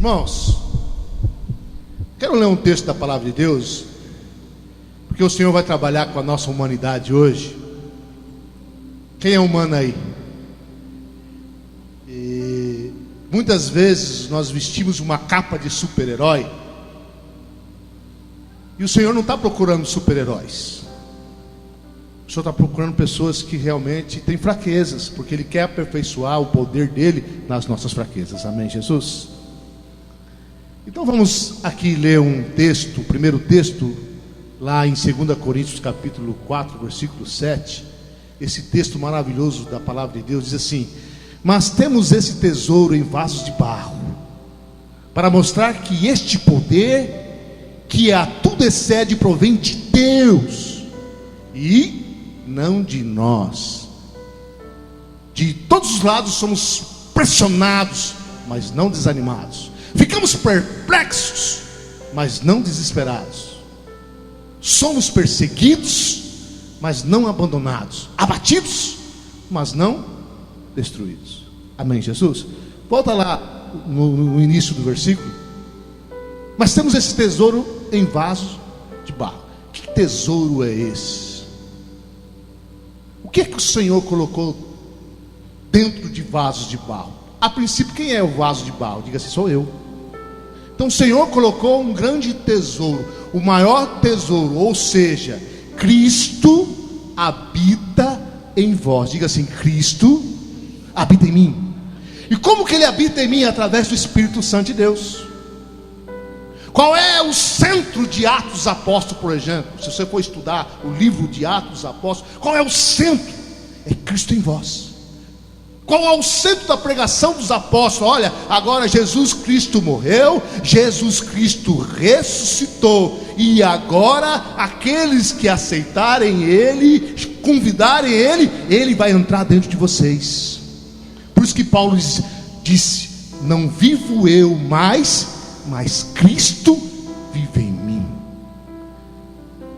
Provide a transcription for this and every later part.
Irmãos, quero ler um texto da palavra de Deus, porque o Senhor vai trabalhar com a nossa humanidade hoje. Quem é humano aí? E muitas vezes nós vestimos uma capa de super-herói, e o Senhor não está procurando super-heróis. O Senhor está procurando pessoas que realmente têm fraquezas, porque Ele quer aperfeiçoar o poder dEle nas nossas fraquezas. Amém, Jesus? Então vamos aqui ler um texto, o primeiro texto, lá em 2 Coríntios capítulo 4, versículo 7. Esse texto maravilhoso da palavra de Deus diz assim: mas temos esse tesouro em vasos de barro, para mostrar que este poder, que a tudo excede, provém de Deus, e não de nós. De todos os lados somos pressionados, mas não desanimados. Ficamos perplexos, mas não desesperados. Somos perseguidos, mas não abandonados. Abatidos, mas não destruídos. Amém, Jesus? Volta lá no início do versículo. Mas temos esse tesouro em vasos de barro. Que tesouro é esse? O que é que o Senhor colocou dentro de vasos de barro? A princípio, quem é o vaso de barro? Diga assim: sou eu. Então o Senhor colocou um grande tesouro, o maior tesouro, ou seja, Cristo habita em vós. Diga assim: Cristo habita em mim. E como que Ele habita em mim? Através do Espírito Santo de Deus. Qual é o centro de Atos dos Apóstolos, por exemplo? Se você for estudar o livro de Atos dos Apóstolos, qual é o centro? É Cristo em vós. Qual é o centro da pregação dos apóstolos? Olha, agora Jesus Cristo morreu, Jesus Cristo ressuscitou, e agora aqueles que aceitarem Ele, convidarem Ele, Ele vai entrar dentro de vocês. Por isso que Paulo disse: não vivo eu mais, mas Cristo vive em mim.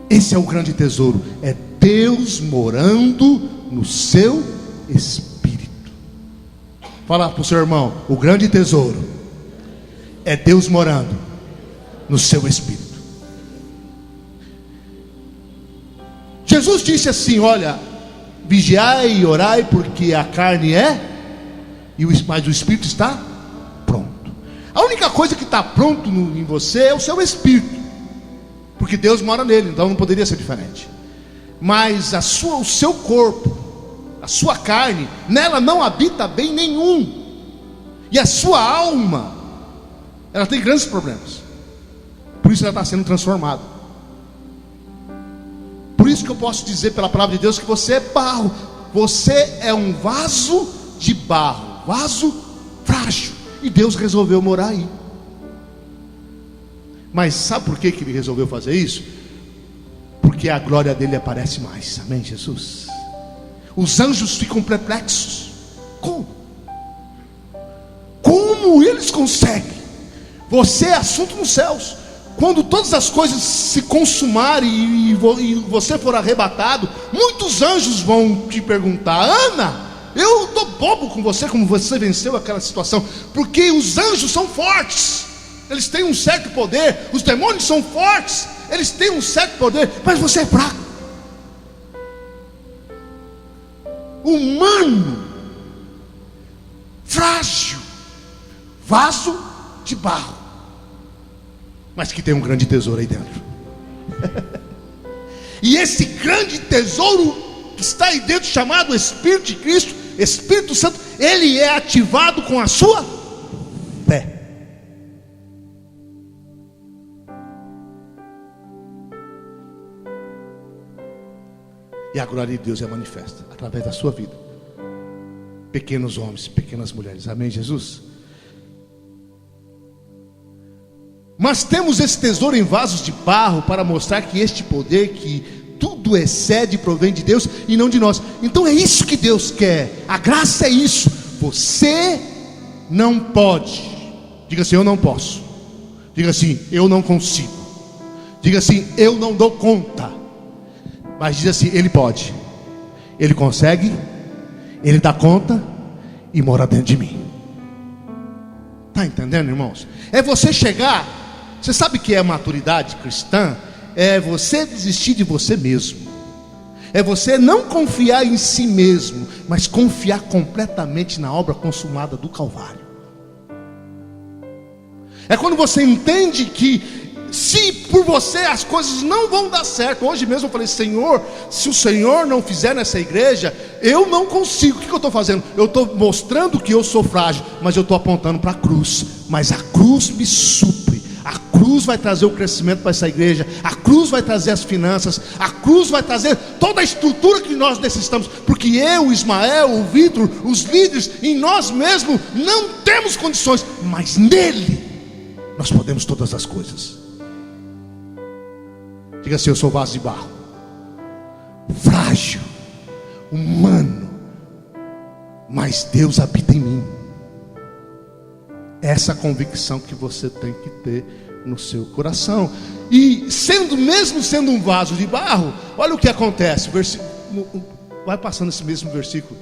Esse é o grande tesouro, é Deus morando no seu espírito. Fala para o seu irmão: o grande tesouro é Deus morando no seu espírito. Jesus disse assim: olha, vigiai e orai, porque a carne mas o espírito está pronto. A única coisa que está pronto em você é o seu espírito, porque Deus mora nele, então não poderia ser diferente. Mas o seu corpo, a sua carne, nela não habita bem nenhum. E a sua alma, ela tem grandes problemas. Por isso ela está sendo transformada. Por isso que eu posso dizer pela palavra de Deus que você é barro. Você é um vaso de barro, vaso frágil, e Deus resolveu morar aí. Mas sabe por que Ele resolveu fazer isso? Porque a glória dele aparece mais. Amém, Jesus? Os anjos ficam perplexos. Como eles conseguem? Você é assunto nos céus. Quando todas as coisas se consumarem e você for arrebatado, muitos anjos vão te perguntar: Ana, eu estou bobo com você, como você venceu aquela situação. Porque os anjos são fortes, eles têm um certo poder. Os demônios são fortes, eles têm um certo poder, mas você é fraco, humano, frágil, vaso de barro, mas que tem um grande tesouro aí dentro. E esse grande tesouro que está aí dentro, chamado Espírito de Cristo, Espírito Santo, ele é ativado com a sua fé. E a glória de Deus é manifesta através da sua vida. Pequenos homens, pequenas mulheres. Amém, Jesus? Mas temos esse tesouro em vasos de barro, para mostrar que este poder, que tudo excede, provém de Deus e não de nós. Então é isso que Deus quer. A graça é isso. Você não pode. Diga assim: eu não posso. Diga assim: eu não consigo. Diga assim: eu não dou conta. Mas diz assim: Ele pode, Ele consegue, Ele dá conta e mora dentro de mim. Está entendendo, irmãos? É você chegar. Você sabe o que é maturidade cristã? É você desistir de você mesmo. É você não confiar em si mesmo, mas confiar completamente na obra consumada do Calvário. É quando você entende que se por você as coisas não vão dar certo. Hoje mesmo eu falei: Senhor, se o Senhor não fizer nessa igreja, eu não consigo. O que eu estou fazendo? Eu estou mostrando que eu sou frágil, mas eu estou apontando para a cruz. Mas a cruz me supre. A cruz vai trazer o crescimento para essa igreja. A cruz vai trazer as finanças. A cruz vai trazer toda a estrutura que nós necessitamos. Porque eu, o Ismael, o Vitor, os líderes, em nós mesmos não temos condições, mas nele nós podemos todas as coisas. Diga assim: eu sou vaso de barro, frágil, humano, mas Deus habita em mim. Essa convicção que você tem que ter no seu coração. E mesmo sendo um vaso de barro, olha o que acontece. Vai passando esse mesmo versículo.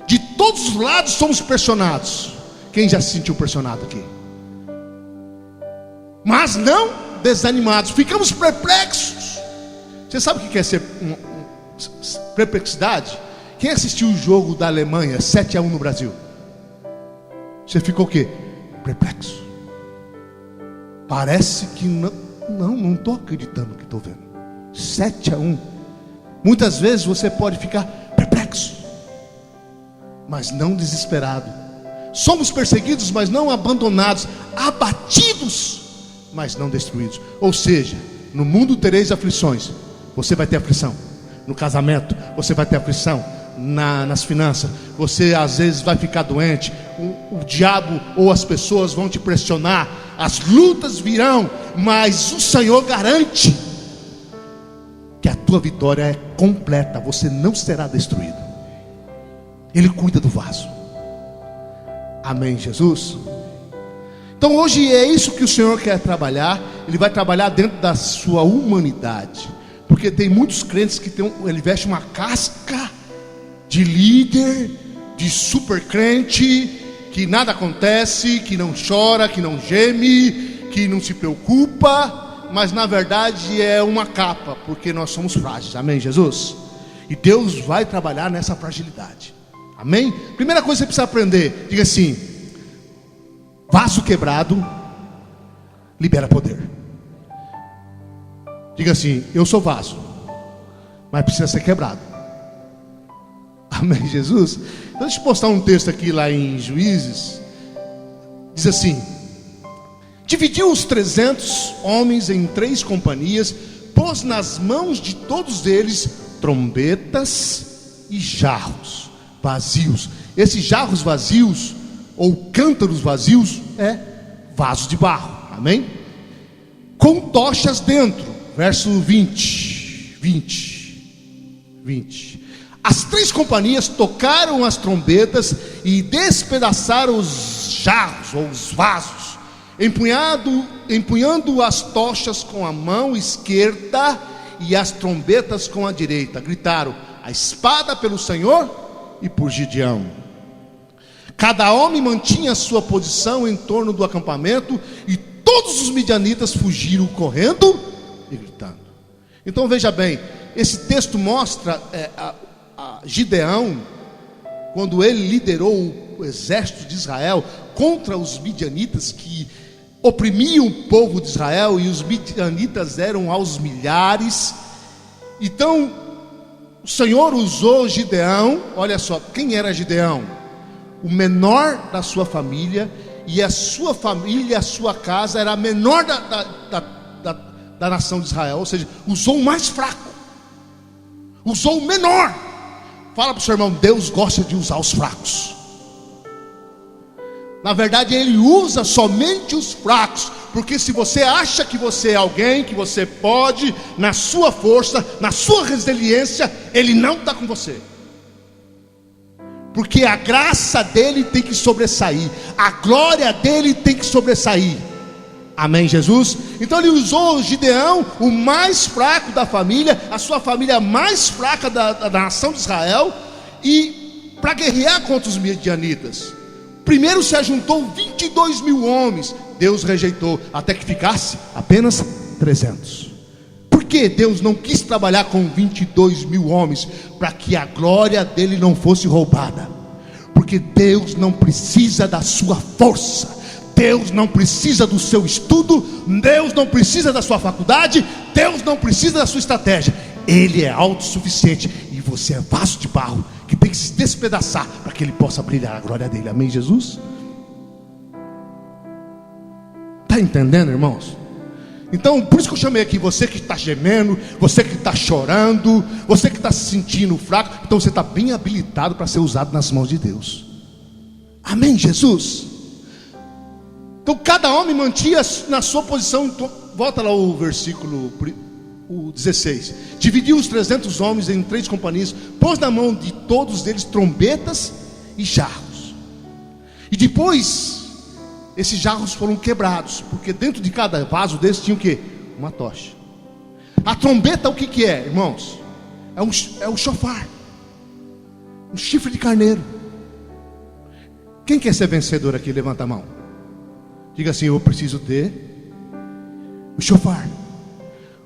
De todos os lados somos pressionados. Quem já se sentiu pressionado aqui? Mas não desanimados. Ficamos perplexos. Você sabe o que é ser perplexidade? Quem assistiu o jogo da Alemanha 7-1 no Brasil? Você ficou o quê? Perplexo. Parece que não estou acreditando no que estou vendo. 7-1. Muitas vezes você pode ficar perplexo, mas não desesperado. Somos perseguidos, mas não abandonados. Abatidos, mas não destruídos. Ou seja, no mundo tereis aflições. Você vai ter aflição no casamento, você vai ter aflição nas finanças. Você às vezes vai ficar doente. O diabo ou as pessoas vão te pressionar. As lutas virão, mas o Senhor garante que a tua vitória é completa. Você não será destruído. Ele cuida do vaso. Amém, Jesus? Então hoje é isso que o Senhor quer trabalhar. Ele vai trabalhar dentro da sua humanidade. Porque tem muitos crentes que ele veste uma casca de líder, de super crente, que nada acontece, que não chora, que não geme, que não se preocupa, mas na verdade é uma capa, porque nós somos frágeis. Amém, Jesus? E Deus vai trabalhar nessa fragilidade. Amém? Primeira coisa que você precisa aprender, diga assim: vaso quebrado libera poder. Diga assim: eu sou vaso, mas precisa ser quebrado. Amém, Jesus? Então deixa eu postar um texto aqui lá em Juízes. Diz assim: dividiu os 300 homens em 3 companhias, pôs nas mãos de todos eles trombetas e jarros vazios. Esses jarros vazios, ou cântaros vazios, é vasos de barro. Amém? Com tochas dentro. Verso 20. As 3 companhias tocaram as trombetas e despedaçaram os jarros ou os vasos, empunhando as tochas com a mão esquerda e as trombetas com a direita. Gritaram: a espada pelo Senhor e por Gideão. Cada homem mantinha a sua posição em torno do acampamento, e todos os midianitas fugiram correndo e gritando. Então veja bem, esse texto mostra a Gideão, quando ele liderou o exército de Israel contra os midianitas que oprimiam o povo de Israel, e os midianitas eram aos milhares. Então o Senhor usou Gideão. Olha só, quem era Gideão? O menor da sua família, e a sua família, a sua casa era a menor da nação de Israel. Ou seja, usou o mais fraco, usou o menor. Fala para o seu irmão: Deus gosta de usar os fracos. Na verdade Ele usa somente os fracos. Porque se você acha que você é alguém, que você pode, na sua força, na sua resiliência, Ele não está com você. Porque a graça dele tem que sobressair, a glória dele tem que sobressair. Amém, Jesus? Então ele usou Gideão, o mais fraco da família, a sua família mais fraca da nação de Israel, e para guerrear contra os midianitas. Primeiro se ajuntou 22 mil homens, Deus rejeitou, até que ficasse apenas 300. Por que Deus não quis trabalhar com 22 mil homens? Para que a glória dele não fosse roubada. Porque Deus não precisa da sua força, Deus não precisa do seu estudo, Deus não precisa da sua faculdade, Deus não precisa da sua estratégia. Ele é autossuficiente, e você é vaso de barro que tem que se despedaçar para que ele possa brilhar a glória dele. Amém, Jesus? Está entendendo, irmãos? Então, por isso que eu chamei aqui você que está gemendo, você que está chorando, você que está se sentindo fraco. Então você está bem habilitado para ser usado nas mãos de Deus. Amém, Jesus? Então cada homem mantinha na sua posição. Então, volta lá o versículo 16. Dividiu os 300 homens em 3 companhias, pôs na mão de todos eles trombetas e jarros. E depois esses jarros foram quebrados, porque dentro de cada vaso desse tinha o quê? Uma tocha. A trombeta, o que é, irmãos? É um chofar, um chifre de carneiro. Quem quer ser vencedor aqui? Levanta a mão. Diga assim: eu preciso ter o chofar,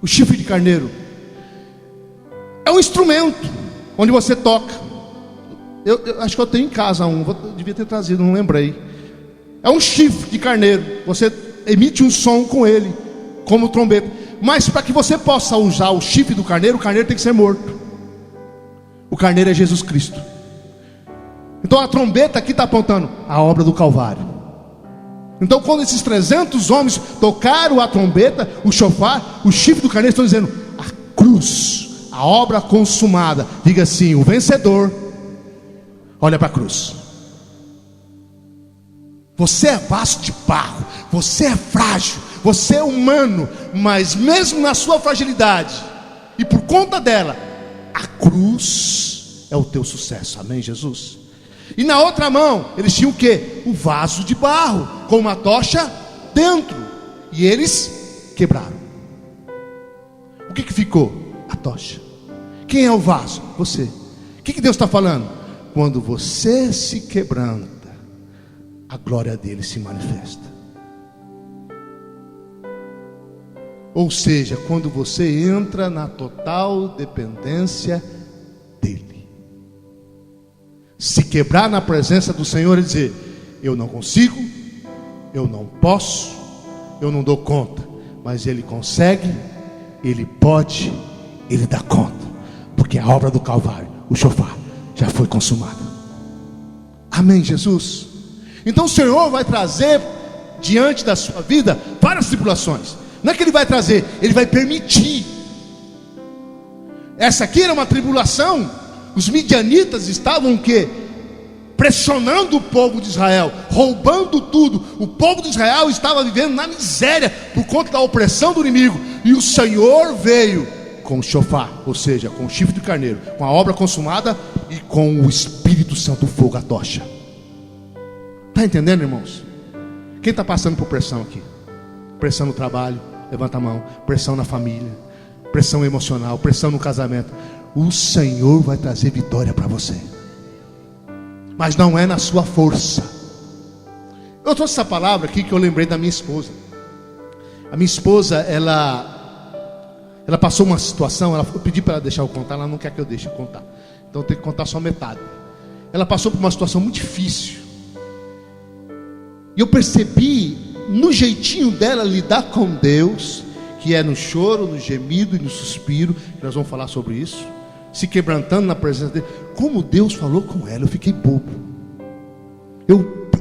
o chifre de carneiro. É um instrumento onde você toca. Eu acho que eu tenho em casa um, devia ter trazido, não lembrei. É um chifre de carneiro. Você emite um som com ele, como trombeta. Mas para que você possa usar o chifre do carneiro, o carneiro tem que ser morto. O carneiro é Jesus Cristo. Então a trombeta aqui está apontando a obra do Calvário. Então quando esses 300 homens tocaram a trombeta, o chofar, o chifre do carneiro, estão dizendo: a cruz, a obra consumada. Diga assim: o vencedor olha para a cruz. Você é vaso de barro, você é frágil, você é humano, mas mesmo na sua fragilidade, e por conta dela, a cruz é o teu sucesso. Amém, Jesus? E na outra mão, eles tinham o quê? O vaso de barro, com uma tocha dentro, e eles quebraram. O que ficou? A tocha. Quem é o vaso? Você. O que Deus está falando? Quando você se quebranta, a glória dele se manifesta. Ou seja, quando você entra na total dependência dele, se quebrar na presença do Senhor e dizer: eu não consigo, eu não posso, eu não dou conta, mas ele consegue, ele pode, ele dá conta, porque a obra do Calvário, o chofar, já foi consumada. Amém, Jesus? Então o Senhor vai trazer diante da sua vida várias tribulações. Não é que ele vai trazer, ele vai permitir. Essa aqui era uma tribulação. Os midianitas estavam o quê? Pressionando o povo de Israel, roubando tudo. O povo de Israel estava vivendo na miséria por conta da opressão do inimigo. E o Senhor veio com o chofar, ou seja, com o chifre de carneiro, com a obra consumada e com o Espírito Santo, o fogo, a tocha. Está entendendo, irmãos? Quem está passando por pressão aqui? Pressão no trabalho, levanta a mão. Pressão na família, pressão emocional, pressão no casamento. O Senhor vai trazer vitória para você, mas não é na sua força. Eu trouxe essa palavra aqui que eu lembrei da minha esposa. A minha esposa, ela passou uma situação. Eu pedi para ela deixar eu contar, ela não quer que eu deixe eu contar, então eu tenho que contar só metade. Ela passou por uma situação muito difícil, e eu percebi no jeitinho dela lidar com Deus, que é no choro, no gemido e no suspiro, que nós vamos falar sobre isso, se quebrantando na presença dele, como Deus falou com ela. Eu fiquei bobo.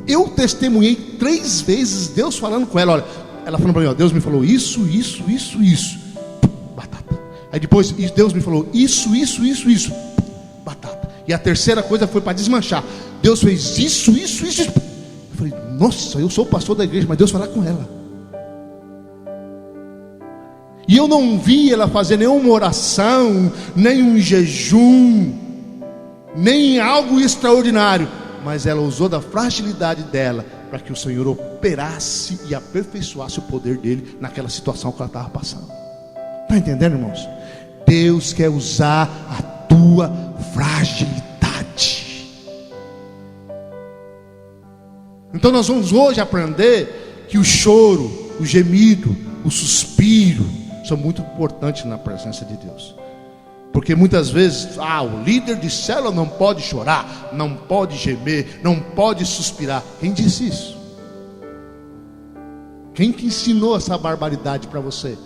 Eu testemunhei 3 vezes Deus falando com ela. Olha, ela falando para mim: ó, Deus me falou isso, batata. Aí depois Deus me falou isso, batata. E a terceira coisa foi para desmanchar. Deus fez isso. Eu falei: nossa, eu sou o pastor da igreja, mas Deus falar com ela. E eu não vi ela fazer nenhuma oração, nem um jejum, nem algo extraordinário, mas ela usou da fragilidade dela para que o Senhor operasse e aperfeiçoasse o poder dele naquela situação que ela estava passando. Está entendendo, irmãos? Deus quer usar a tua fragilidade. Então nós vamos hoje aprender que o choro, o gemido, o suspiro são muito importantes na presença de Deus. Porque muitas vezes, o líder de célula não pode chorar, não pode gemer, não pode suspirar. Quem disse isso? Quem que ensinou essa barbaridade para você?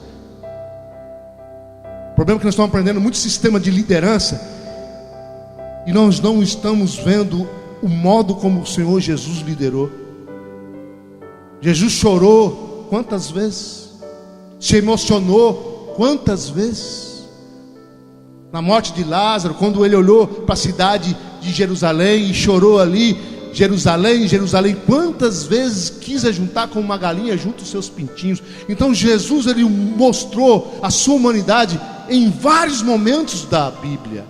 O problema é que nós estamos aprendendo muito sistema de liderança e nós não estamos vendo o modo como o Senhor Jesus liderou. Jesus chorou quantas vezes? Se emocionou quantas vezes? Na morte de Lázaro, quando ele olhou para a cidade de Jerusalém e chorou ali, Jerusalém, Jerusalém, quantas vezes quis ajuntar como uma galinha junto os seus pintinhos. Então Jesus, ele mostrou a sua humanidade em vários momentos da Bíblia,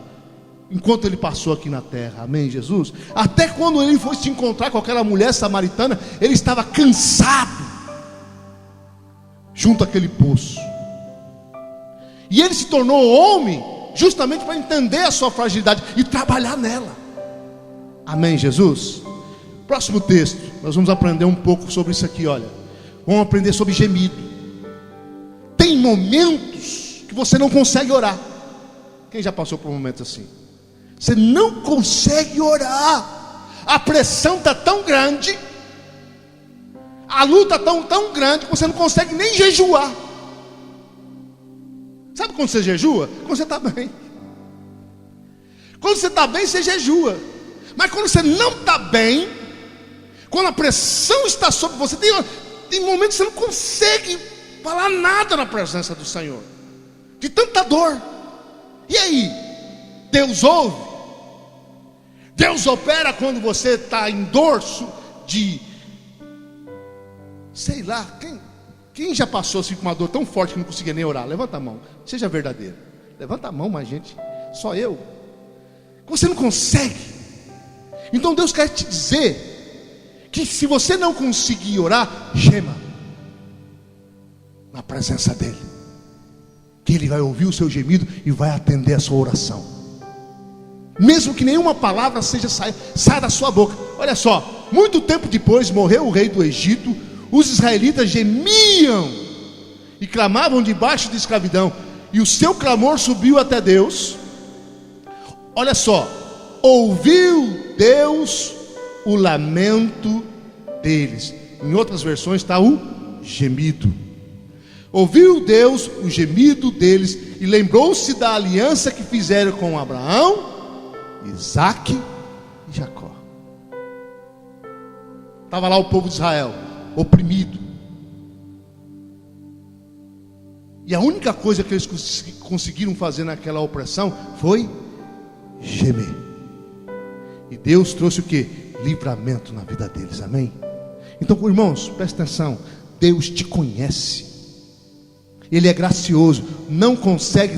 enquanto ele passou aqui na terra, amém Jesus? Até quando ele foi se encontrar com aquela mulher samaritana, ele estava cansado, junto àquele poço, e ele se tornou homem, justamente para entender a sua fragilidade e trabalhar nela, amém Jesus? Próximo texto, nós vamos aprender um pouco sobre isso aqui, olha, vamos aprender sobre gemido. Tem momentos que você não consegue orar. Quem já passou por momentos assim? Você não consegue orar, a pressão está tão grande, a luta está tão grande, que você não consegue nem jejuar. Sabe quando você jejua? Quando você está bem. Quando você está bem, você jejua. Mas quando você não está bem, quando a pressão está sobre você, tem momentos que você não consegue falar nada na presença do Senhor, de tanta dor. E aí? Deus ouve? Deus opera quando você está em dor de, sei lá, quem já passou assim com uma dor tão forte que não conseguia nem orar? Levanta a mão, seja verdadeiro. Levanta a mão, mas gente, só eu. Você não consegue. Então Deus quer te dizer que se você não conseguir orar, gema na presença dEle, que Ele vai ouvir o seu gemido e vai atender a sua oração, mesmo que nenhuma palavra saia da sua boca. Olha só, muito tempo depois morreu o rei do Egito. Os israelitas gemiam e clamavam debaixo de escravidão, e o seu clamor subiu até Deus. Olha só, ouviu Deus o lamento deles. Em outras versões está o gemido. Ouviu Deus o gemido deles e lembrou-se da aliança que fizeram com Abraão, Isaque e Jacó. Estava lá o povo de Israel, oprimido, e a única coisa que eles conseguiram fazer naquela opressão foi gemer. E Deus trouxe o que? Livramento na vida deles, amém? Então, irmãos, presta atenção. Deus te conhece, Ele é gracioso. Não consegue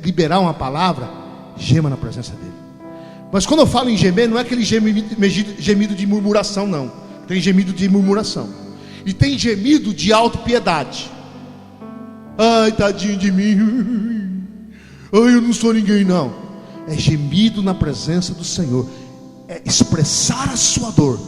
liberar uma palavra, gema na presença dEle. Mas quando eu falo em gemer, não é aquele gemido de murmuração, não. Tem gemido de murmuração e tem gemido de autopiedade. Ai, tadinho de mim, ai, eu não sou ninguém, não. É gemido na presença do Senhor, é expressar a sua dor.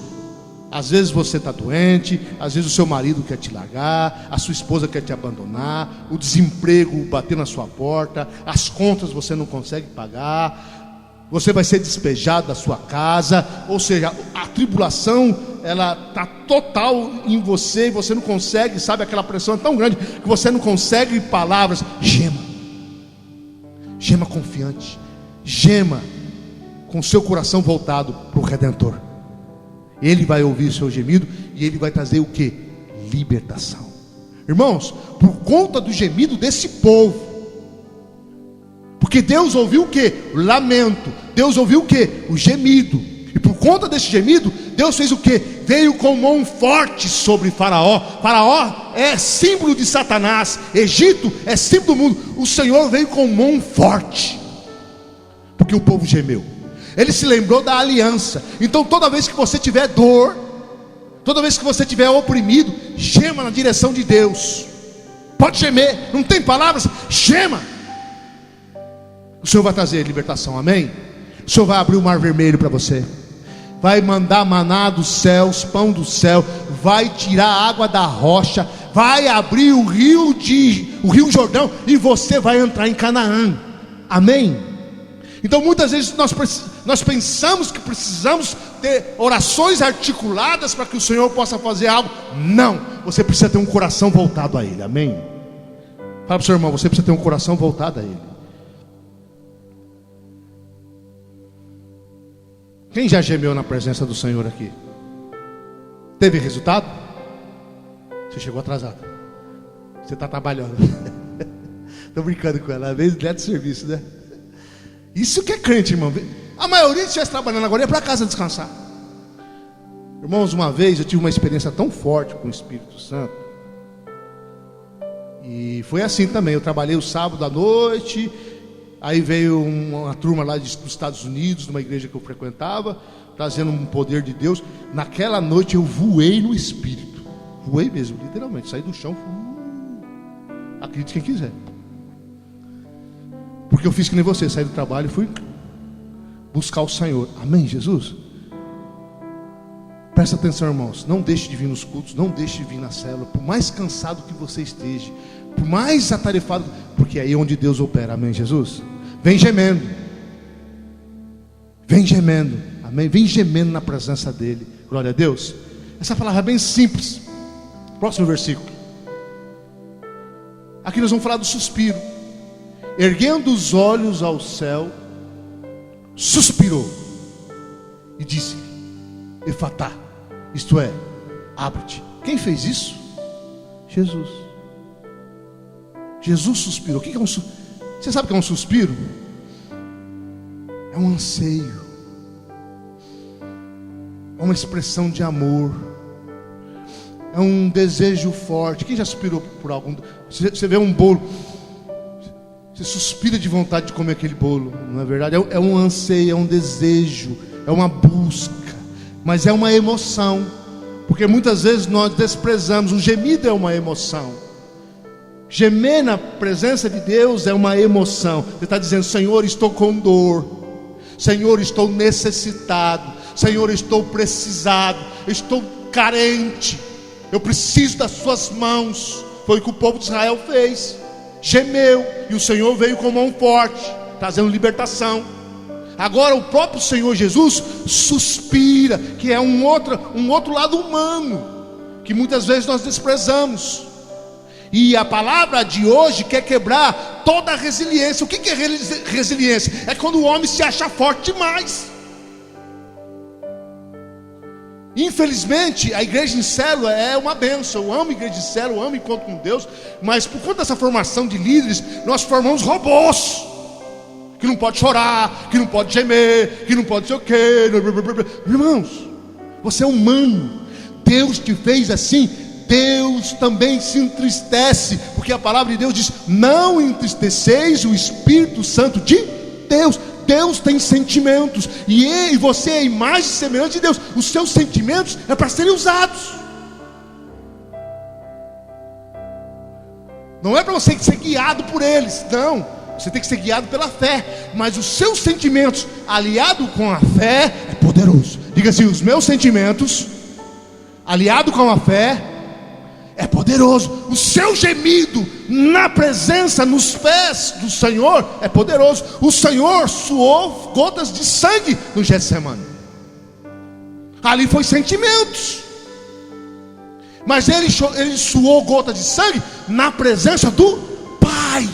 Às vezes você está doente, às vezes o seu marido quer te largar, a sua esposa quer te abandonar, o desemprego bater na sua porta, as contas você não consegue pagar, você vai ser despejado da sua casa. Ou seja, a tribulação, ela está total em você, e você não consegue, sabe, aquela pressão é tão grande que você não consegue palavras. Gema confiante, gema com seu coração voltado para o Redentor. Ele vai ouvir o seu gemido e Ele vai trazer o que? Libertação. Irmãos, por conta do gemido desse povo, porque Deus ouviu o que? O lamento. Deus ouviu o que? O gemido. E por conta desse gemido, Deus fez o que? Veio com mão forte sobre Faraó. Faraó é símbolo de Satanás, Egito é símbolo do mundo. O Senhor veio com mão forte, porque o povo gemeu. Ele se lembrou da aliança. Então toda vez que você tiver dor, toda vez que você tiver oprimido, gema na direção de Deus. Pode gemer, não tem palavras, gema. O Senhor vai trazer libertação, amém? O Senhor vai abrir o mar vermelho para você. vai mandar maná dos céus, pão do céu, vai tirar a água da rocha, vai abrir o rio Jordão, e você vai entrar em Canaã. Amém? Então muitas vezes nós pensamos que precisamos ter orações articuladas para que o Senhor possa fazer algo. Não, você precisa ter um coração voltado a Ele. Amém? Fala para o seu irmão, você precisa ter um coração voltado a Ele. Quem já gemeu na presença do Senhor aqui? Teve resultado? Você chegou atrasado. Você está trabalhando. Estou brincando com ela, às vezes direto do serviço, né? Isso que é crente, irmão. A maioria de vocês trabalhando agora ia para casa descansar. Irmãos, uma vez eu tive uma experiência tão forte com o Espírito Santo. E foi assim também. Eu trabalhei o sábado à noite. Aí veio uma turma lá dos Estados Unidos, numa igreja que eu frequentava, trazendo um poder de Deus. Naquela noite eu voei no Espírito. Voei mesmo, literalmente. Saí do chão. Acredite quem quiser. Porque eu fiz que nem você, saí do trabalho e fui buscar o Senhor. Amém, Jesus? Presta atenção, irmãos. Não deixe de vir nos cultos, não deixe de vir na célula. Por mais cansado que você esteja, por mais atarefado, porque é aí onde Deus opera. Amém, Jesus? Vem gemendo. Vem gemendo. Amém? Vem gemendo na presença dEle. Glória a Deus. Essa palavra é bem simples. Próximo versículo. Aqui nós vamos falar do suspiro. Erguendo os olhos ao céu, suspirou e disse: Efatá, isto é, abre-te. Quem fez isso? Jesus. Jesus suspirou. O que é um suspiro? Você sabe o que é um suspiro? É um anseio, é uma expressão de amor, é um desejo forte. Quem já suspirou por algum? Você vê um bolo, você suspira de vontade de comer aquele bolo, não é verdade? É um anseio, é um desejo, é uma busca, mas é uma emoção, porque muitas vezes nós desprezamos. O gemido é uma emoção. Gemer na presença de Deus é uma emoção. Você está dizendo: Senhor, estou com dor, Senhor, estou necessitado, Senhor, estou precisado, estou carente, eu preciso das suas mãos. Foi o que o povo de Israel fez. Gemeu, e o Senhor veio com mão forte, trazendo libertação. Agora o próprio Senhor Jesus suspira, que é um outro lado humano, que muitas vezes nós desprezamos. E a palavra de hoje quer quebrar toda a resiliência. O que é resiliência? É quando o homem se acha forte demais. Infelizmente, a igreja em célula é uma bênção. Eu amo a igreja em célula, eu amo encontro com Deus. Mas por conta dessa formação de líderes, nós formamos robôs que não pode chorar, que não pode gemer, que não pode ser o quê. Irmãos, você é humano. Deus te fez assim. Deus também se entristece, porque a palavra de Deus diz: não entristeceis o Espírito Santo de Deus. Deus tem sentimentos, e você é a imagem e semelhança de Deus. Os seus sentimentos é para serem usados. Não é para você ser guiado por eles, não. Você tem que ser guiado pela fé. Mas os seus sentimentos, aliado com a fé, é poderoso. Diga assim: os meus sentimentos, aliado com a fé, é poderoso. O seu gemido na presença, nos pés do Senhor, é poderoso. O Senhor suou gotas de sangue no Getsemane. Ali foi sentimentos, mas ele suou gotas de sangue na presença do Pai.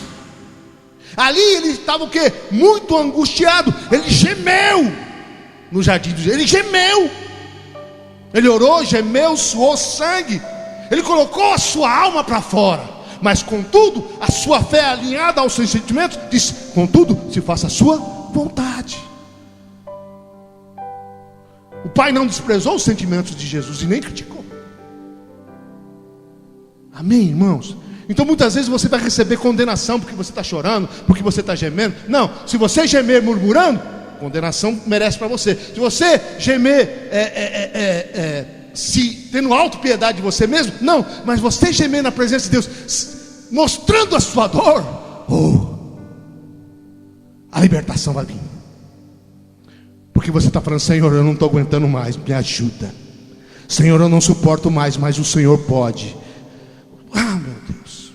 Ali ele estava o quê? Muito angustiado. Ele gemeu no jardim do Ele gemeu. Ele orou, gemeu, suou sangue. Ele colocou a sua alma para fora. Mas contudo, a sua fé alinhada aos seus sentimentos, diz: contudo, se faça a sua vontade. O Pai não desprezou os sentimentos de Jesus e nem criticou. Amém, irmãos? Então muitas vezes você vai receber condenação porque você está chorando, porque você está gemendo. Não, se você gemer murmurando, condenação merece para você. Se você gemer se tendo autopiedade de você mesmo, não, mas você gemer na presença de Deus, mostrando a sua dor, a libertação vai vir. Porque você está falando: Senhor, eu não estou aguentando mais, me ajuda. Senhor, eu não suporto mais, mas o Senhor pode. Ah, meu Deus.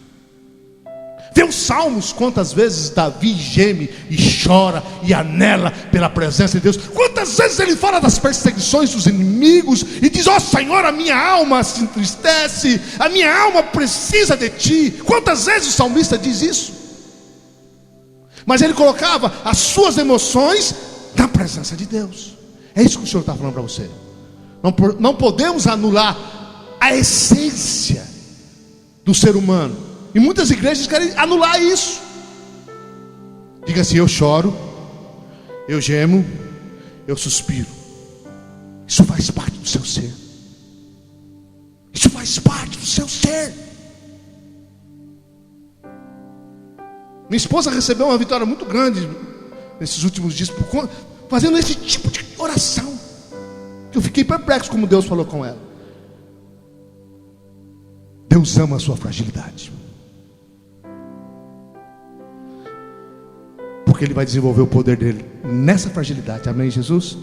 Vê os Salmos, quantas vezes Davi geme e chora e anela pela presença de Deus. Quantas vezes ele fala das perseguições dos inimigos e diz: ó Senhor, a minha alma se entristece, a minha alma precisa de Ti. Quantas vezes o salmista diz isso? Mas ele colocava as suas emoções na presença de Deus. É isso que o Senhor está falando para você. Não podemos anular a essência do ser humano. E muitas igrejas querem anular isso. Diga assim: eu choro, eu gemo, eu suspiro. Isso faz parte do seu ser. Isso faz parte do seu ser. Minha esposa recebeu uma vitória muito grande nesses últimos dias, fazendo esse tipo de oração. Eu fiquei perplexo como Deus falou com ela. Deus ama a sua fragilidade, porque Ele vai desenvolver o poder dele nessa fragilidade. Amém, Jesus?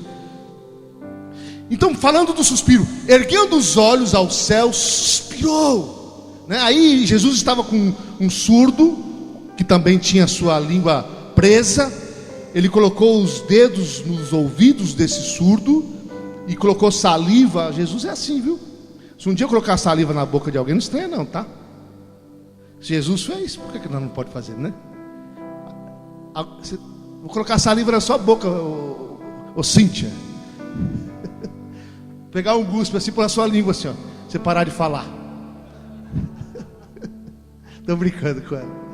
Então, falando do suspiro, erguendo os olhos ao céu, suspirou, né? Aí Jesus estava com um surdo, que também tinha sua língua presa. Ele colocou os dedos nos ouvidos desse surdo e colocou saliva. Jesus é assim, viu? Se um dia eu colocar saliva na boca de alguém, não estranha não, tá? Jesus fez, por que nós não pode fazer, né? Vou colocar saliva na sua boca, ô Cíntia. Pegar um guspe assim, pôr na sua língua assim, ó. Você parar de falar. Estou brincando com ela.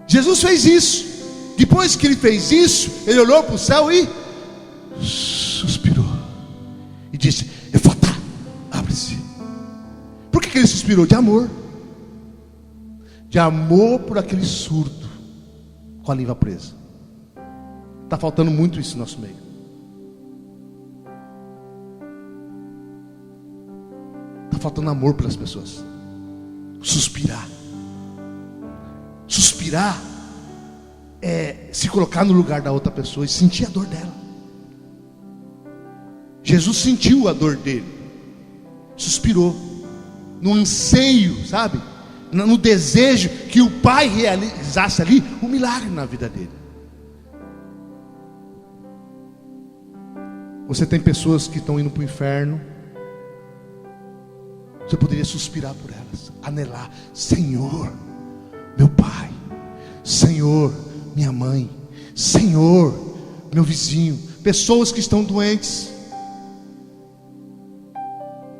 Jesus fez isso. Depois que ele fez isso, ele olhou para o céu e suspirou e disse: Efatá, abre-se. Por que ele suspirou? De amor. De amor por aquele surdo com a língua presa. Está faltando muito isso no nosso meio. Está faltando amor pelas pessoas. Suspirar. Suspirar é se colocar no lugar da outra pessoa e sentir a dor dela. Jesus sentiu a dor dele, suspirou, no anseio, sabe? No desejo que o Pai realizasse ali um milagre na vida dele. Você tem pessoas que estão indo para o inferno. Você poderia suspirar por elas, anelar: Senhor, meu pai, Senhor, minha mãe, Senhor, meu vizinho. Pessoas que estão doentes,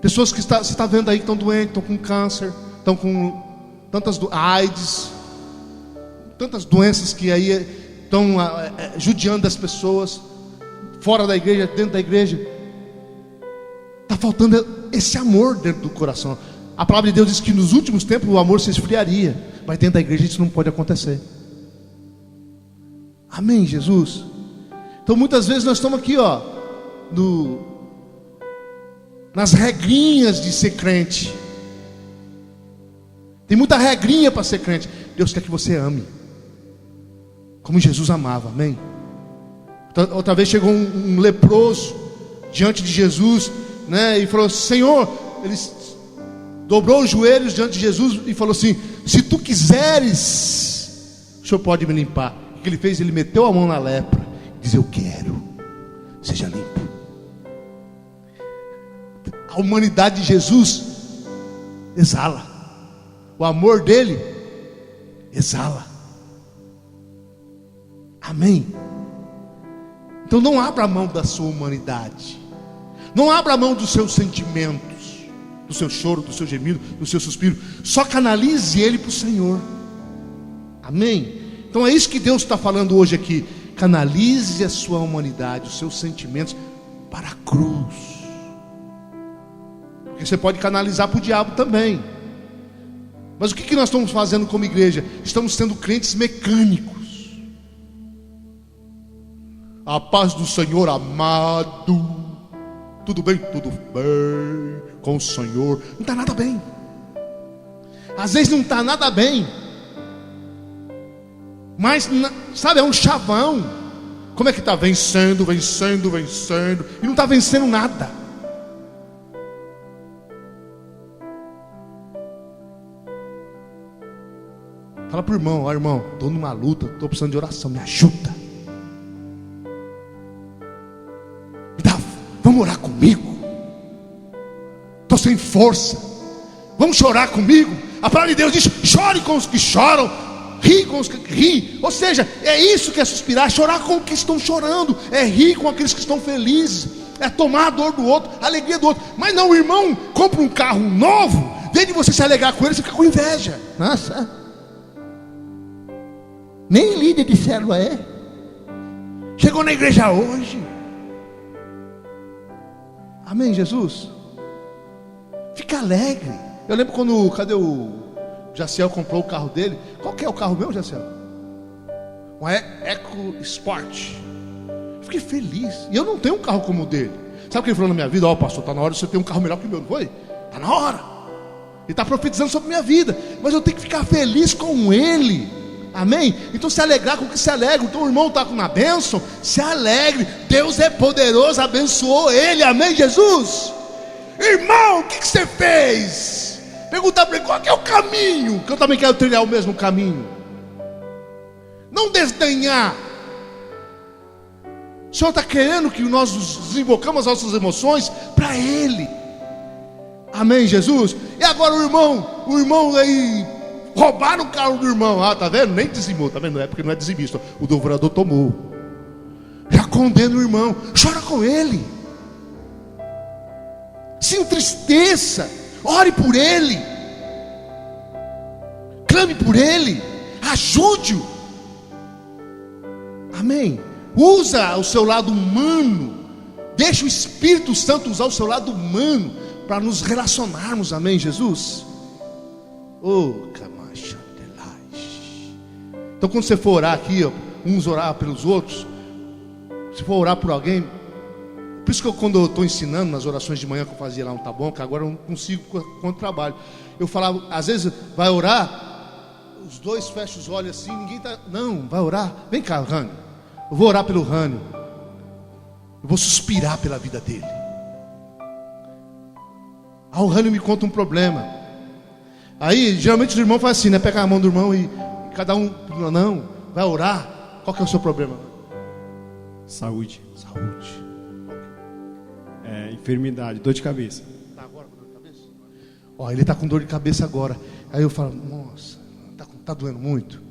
pessoas que você está vendo aí que estão doentes, estão com câncer, estão com tantas AIDS, tantas doenças que aí estão judiando das pessoas, fora da igreja, dentro da igreja. Está faltando esse amor dentro do coração. A palavra de Deus diz que nos últimos tempos o amor se esfriaria, mas dentro da igreja isso não pode acontecer. Amém, Jesus? Então muitas vezes nós estamos aqui, ó, nas regrinhas de ser crente. Tem muita regrinha para ser crente. Deus quer que você ame como Jesus amava, amém? Outra vez chegou um leproso diante de Jesus, né, e falou: Senhor, ele dobrou os joelhos diante de Jesus e falou assim: se tu quiseres, o Senhor pode me limpar. O que ele fez? Ele meteu a mão na lepra e disse: eu quero, seja limpo. A humanidade de Jesus exala, o amor dele exala. Amém? Então não abra mão da sua humanidade, não abra mão dos seus sentimentos, do seu choro, do seu gemido, do seu suspiro. Só canalize ele para o Senhor. Amém? Então é isso que Deus está falando hoje aqui. Canalize a sua humanidade, os seus sentimentos para a cruz. Porque você pode canalizar para o diabo também. Mas o que nós estamos fazendo como igreja? Estamos sendo crentes mecânicos. A paz do Senhor amado. Tudo bem? Tudo bem com o Senhor. Não está nada bem. Às vezes não está nada bem, mas sabe, é um chavão. Como é que está? Vencendo, vencendo, vencendo, e não está vencendo nada. Fala para o irmão: ó irmão, estou numa luta, estou precisando de oração, me ajuda. Vamos orar comigo. Estou sem força. Vamos chorar comigo. A palavra de Deus diz: chore com os que choram, ri com os que riem. Ou seja, é isso que é suspirar, chorar com os que estão chorando, é rir com aqueles que estão felizes, é tomar a dor do outro, a alegria do outro. Mas não, o irmão compra um carro novo, em vez de você se alegrar com ele, você fica com inveja. Nossa, nem líder de célula é. Chegou na igreja hoje. Amém, Jesus? Fica alegre. Eu lembro quando, cadê o Jaciel comprou o carro dele? Qual que é o carro meu, Jaciel? Um Eco Sport. Fiquei feliz. E eu não tenho um carro como o dele. Sabe o que ele falou na minha vida? Ó, pastor, está na hora de você ter um carro melhor que o meu, não foi? Está na hora. Ele está profetizando sobre a minha vida. Mas eu tenho que ficar feliz com ele. Amém? Então se alegrar com o que se alegra. Então o irmão está com uma bênção, se alegre. Deus é poderoso, abençoou ele. Amém, Jesus? Irmão, o que você fez? Perguntar para ele qual que é o caminho, que eu também quero trilhar o mesmo caminho. Não desdenhar. O Senhor está querendo que nós desenvolvamos as nossas emoções para Ele. Amém, Jesus? E agora o irmão aí, roubaram o carro do irmão. Ah, tá vendo? Nem dizimou, tá vendo? Não é porque não é dizimista. O devorador tomou. Já condena o irmão. Chora com ele. Se entristeça. Ore por ele. Clame por ele. Ajude-o. Amém. Usa o seu lado humano. Deixa o Espírito Santo usar o seu lado humano para nos relacionarmos. Amém, Jesus? Oh, Camacha. Então quando você for orar aqui, ó, uns orar pelos outros, se for orar por alguém, por isso que quando eu estou ensinando nas orações de manhã que eu fazia lá no Tá Bom, que agora eu não consigo quando trabalho, eu falava, às vezes vai orar, os dois fecham os olhos assim, ninguém está, não, vai orar, vem cá, Rânio, eu vou orar pelo Rânio, eu vou suspirar pela vida dele. Aí o Rânio me conta um problema, aí geralmente os irmãos fazem assim, né, pega a mão do irmão e cada um, não, vai orar. Qual que é o seu problema? Saúde. Saúde. Enfermidade, dor de cabeça. Está agora com dor de cabeça? Ó, ele está com dor de cabeça agora. Aí eu falo, nossa, tá doendo muito?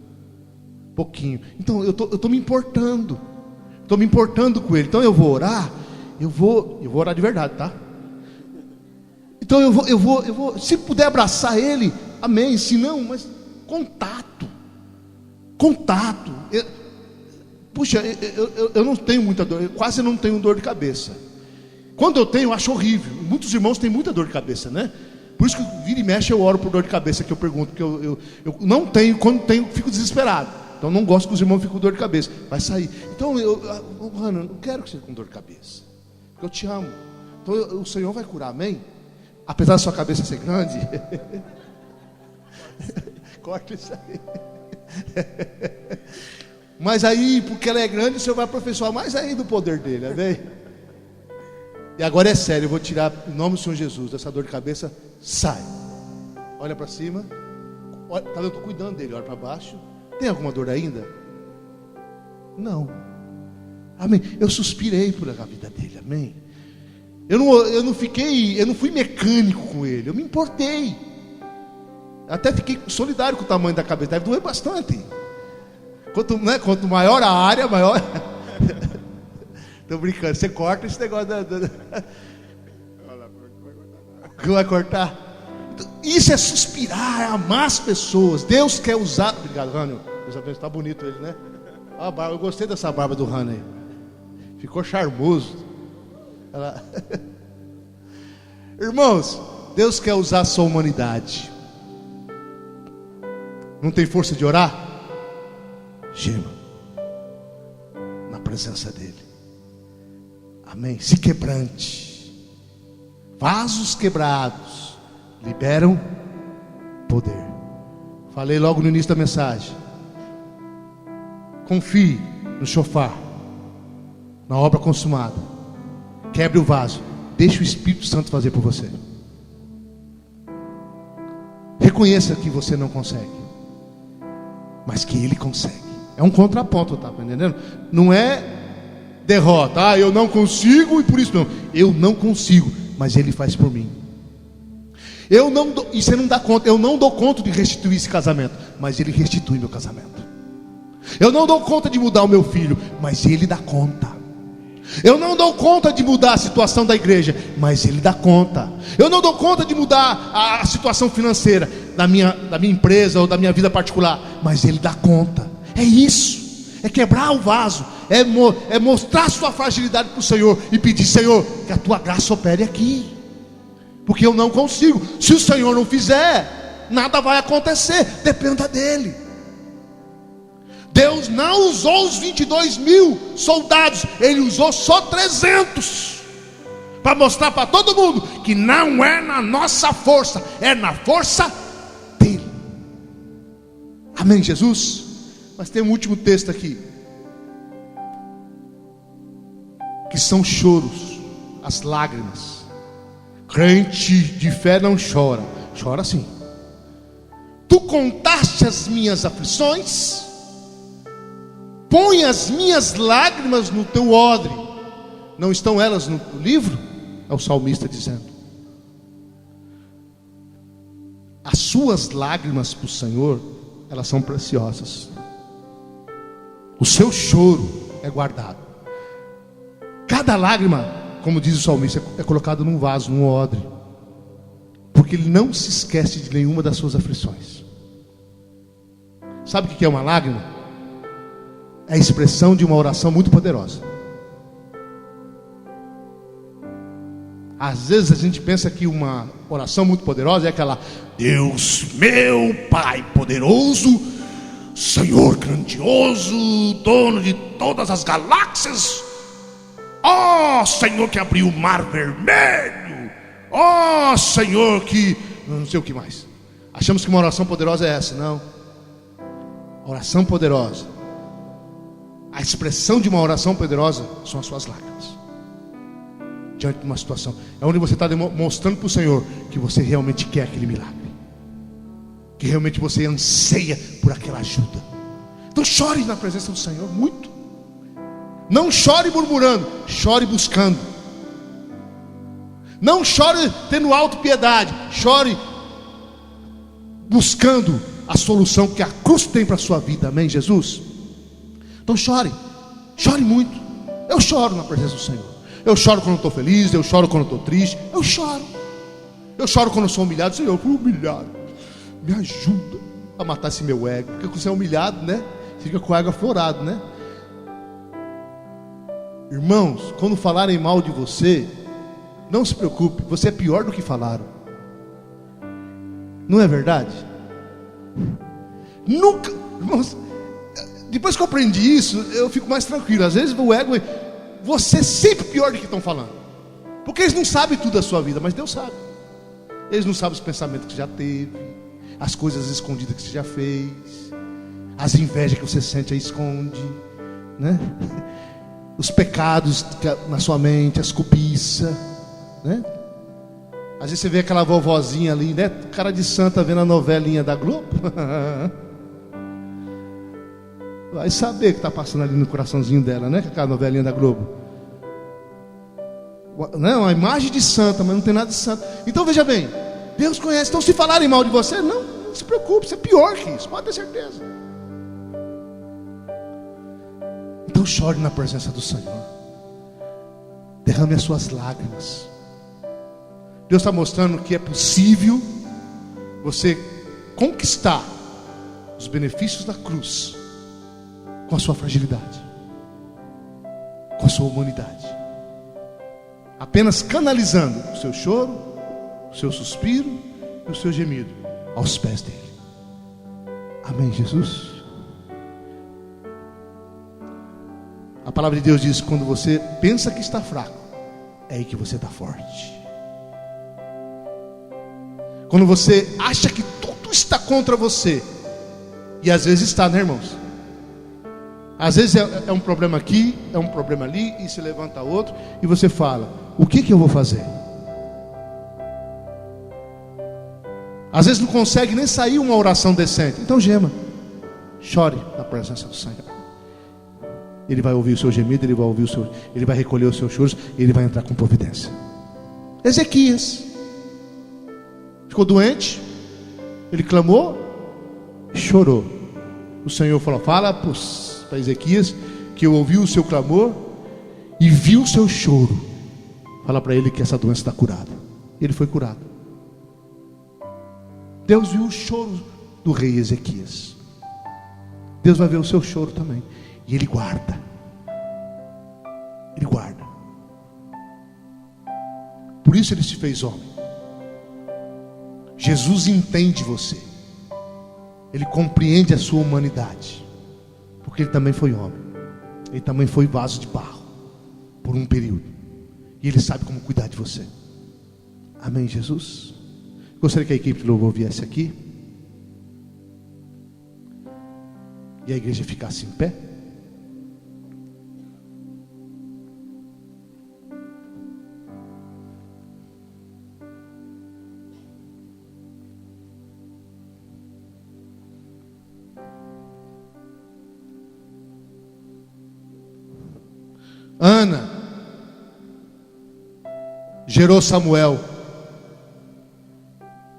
Pouquinho. Então eu tô me importando. Estou me importando com ele. Então eu vou orar. Eu vou orar de verdade, tá? Então eu vou, se puder abraçar ele, amém. Se não, mas contato. Puxa, eu não tenho muita dor, eu quase não tenho dor de cabeça. Quando eu tenho, eu acho horrível. Muitos irmãos têm muita dor de cabeça, né? Por isso que vira e mexe eu oro por dor de cabeça, que eu pergunto, porque eu não tenho, quando tenho, fico desesperado. Então não gosto que os irmãos fiquem com dor de cabeça. Vai sair. Então Ana, não quero que você fique com dor de cabeça, porque eu te amo. Então o Senhor vai curar, amém? Apesar da sua cabeça ser grande. Corta isso aí. Mas aí, porque ela é grande, o Senhor vai aperfeiçoar mais ainda o poder dele, amém? E agora é sério, eu vou tirar, em nome do Senhor Jesus, essa dor de cabeça, sai. Olha para cima. Olha, tá vendo? Eu estou cuidando dele, olha para baixo. Tem alguma dor ainda? Não. Amém. Eu suspirei por a vida dele, amém. Eu não fui mecânico com ele, eu me importei. Até fiquei solidário com o tamanho da cabeça, deve doer bastante. Quanto maior a área, maior. Estou brincando, você corta esse negócio que vai cortar. Isso é suspirar, é amar as pessoas. Deus quer usar. Obrigado, Rânio. Está bonito ele, né? Eu gostei dessa barba do Rânio aí. Ficou charmoso. Irmãos, Deus quer usar a sua humanidade. Não tem força de orar? Gema na presença dele. Amém. Se quebrante. Vasos quebrados liberam poder. Falei logo no início da mensagem. Confie no shofar. na obra consumada. Quebre o vaso. Deixe o Espírito Santo fazer por você. Reconheça que você não consegue, mas que Ele consegue. É um contraponto, tá entendendo? Não é derrota. Eu não consigo e por isso não. Eu não consigo, mas Ele faz por mim. E você não dá conta. Eu não dou conta de restituir esse casamento, mas Ele restitui meu casamento. Eu não dou conta de mudar o meu filho, mas Ele dá conta. Eu não dou conta de mudar a situação da igreja, mas Ele dá conta. Eu não dou conta de mudar a situação financeira da minha empresa ou da minha vida particular, mas Ele dá conta. É isso, é quebrar o vaso, é mostrar sua fragilidade para o Senhor e pedir: Senhor, que a tua graça opere aqui, porque eu não consigo. Se o Senhor não fizer, nada vai acontecer, dependa dEle. Deus não usou os 22 mil soldados, Ele usou só 300, para mostrar para todo mundo que não é na nossa força, é na força dEle. Amém, Jesus? Mas tem um último texto aqui, que são choros, as lágrimas. Crente de fé não chora, chora sim. Tu contaste as minhas aflições, põe as minhas lágrimas no teu odre. Não estão elas no livro? É o salmista dizendo. As suas lágrimas para o Senhor, elas são preciosas. O seu choro é guardado. Cada lágrima, como diz o salmista, é colocada num vaso, num odre, porque ele não se esquece de nenhuma das suas aflições. Sabe o que é uma lágrima? É a expressão de uma oração muito poderosa. Às vezes a gente pensa que uma oração muito poderosa é aquela: Deus meu Pai poderoso, Senhor grandioso, dono de todas as galáxias, ó Senhor que abriu o mar vermelho, ó Senhor que... não sei o que mais. Achamos que uma oração poderosa é essa. Não. A oração poderosa, a expressão de uma oração poderosa são as suas lágrimas diante de uma situação. É onde você está demonstrando para o Senhor que você realmente quer aquele milagre, que realmente você anseia por aquela ajuda. Então chore na presença do Senhor muito. Não chore murmurando, chore buscando. Não chore tendo autopiedade, chore buscando a solução que a cruz tem para a sua vida. Amém, Jesus? Então chore, chore muito. Eu choro na presença do Senhor. Eu choro quando estou feliz, eu choro quando estou triste. Eu choro quando eu sou humilhado. Senhor, eu fui humilhado, me ajuda a matar esse meu ego. Porque quando você é humilhado, né, fica com o ego aflorado, né? Irmãos, quando falarem mal de você, não se preocupe, você é pior do que falaram. Não é verdade? Nunca, irmãos, depois que eu aprendi isso, eu fico mais tranquilo. Às vezes o ego, você é sempre pior do que estão falando, porque eles não sabem tudo da sua vida, mas Deus sabe. Eles não sabem os pensamentos que você já teve, as coisas escondidas que você já fez, as invejas que você sente aí esconde, né? Os pecados na sua mente, as cobiças, né? Às vezes você vê aquela vovozinha ali, né, cara de santa, vendo a novelinha da Globo. Vai saber o que está passando ali no coraçãozinho dela, né? Aquela novelinha da Globo. Não, uma imagem de santa, mas não tem nada de santa. Então veja bem, Deus conhece. Então se falarem mal de você, não se preocupe, você é pior que isso, pode ter certeza. Então chore na presença do Senhor. Derrame as suas lágrimas. Deus está mostrando que é possível você conquistar os benefícios da cruz com a sua fragilidade, com a sua humanidade, apenas canalizando o seu choro, o seu suspiro e o seu gemido aos pés dele. Amém, Jesus? A palavra de Deus diz: quando você pensa que está fraco, é aí que você está forte. Quando você acha que tudo está contra você, e às vezes está, né, irmãos? Às vezes é um problema aqui, é um problema ali, e se levanta outro, e você fala: o que eu vou fazer? Às vezes não consegue nem sair uma oração decente. Então gema, chore na presença do Senhor. Ele vai ouvir o seu gemido, ele vai recolher os seus choros, e ele vai entrar com providência. Ezequias ficou doente, ele clamou, chorou. O Senhor falou: fala para Ezequias que eu ouvi o seu clamor e vi o seu choro. Fala para ele que essa doença está curada. Ele foi curado. Deus viu o choro do rei Ezequias. Deus vai ver o seu choro também. E Ele guarda. Ele guarda. Por isso Ele se fez homem. Jesus entende você. Ele compreende a sua humanidade. Porque Ele também foi homem. Ele também foi vaso de barro. Por um período. E Ele sabe como cuidar de você. Amém, Jesus? Gostaria que a equipe de louvor viesse aqui. E a igreja ficasse em pé. Ana gerou Samuel.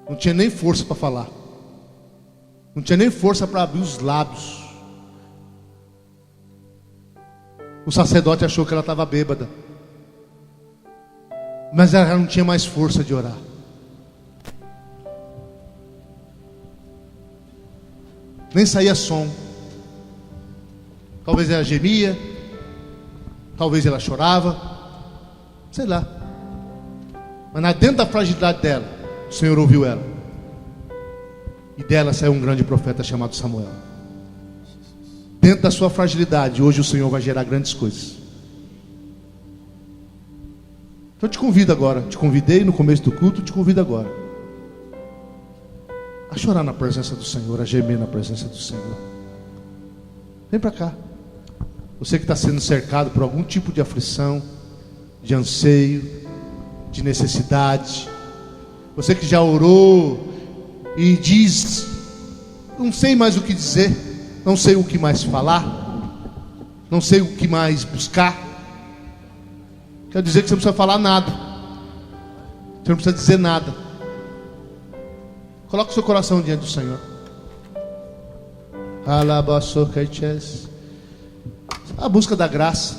Não tinha nem força para falar. Não tinha nem força para abrir os lábios. O sacerdote achou que ela estava bêbada. Mas ela não tinha mais força de orar. Nem saía som. Talvez ela gemia. Talvez ela chorava. Sei lá. Mas dentro da fragilidade dela, o Senhor ouviu ela. E dela saiu um grande profeta chamado Samuel. Dentro da sua fragilidade, hoje o Senhor vai gerar grandes coisas. Então eu te convido agora. Te convidei no começo do culto, te convido agora a chorar na presença do Senhor, a gemer na presença do Senhor. Vem para cá. Você que está sendo cercado por algum tipo de aflição, de anseio, de necessidade. Você que já orou e diz: não sei mais o que dizer, não sei o que mais falar, não sei o que mais buscar. Quero dizer que você não precisa falar nada. Você não precisa dizer nada. Coloque o seu coração diante do Senhor. A busca da graça.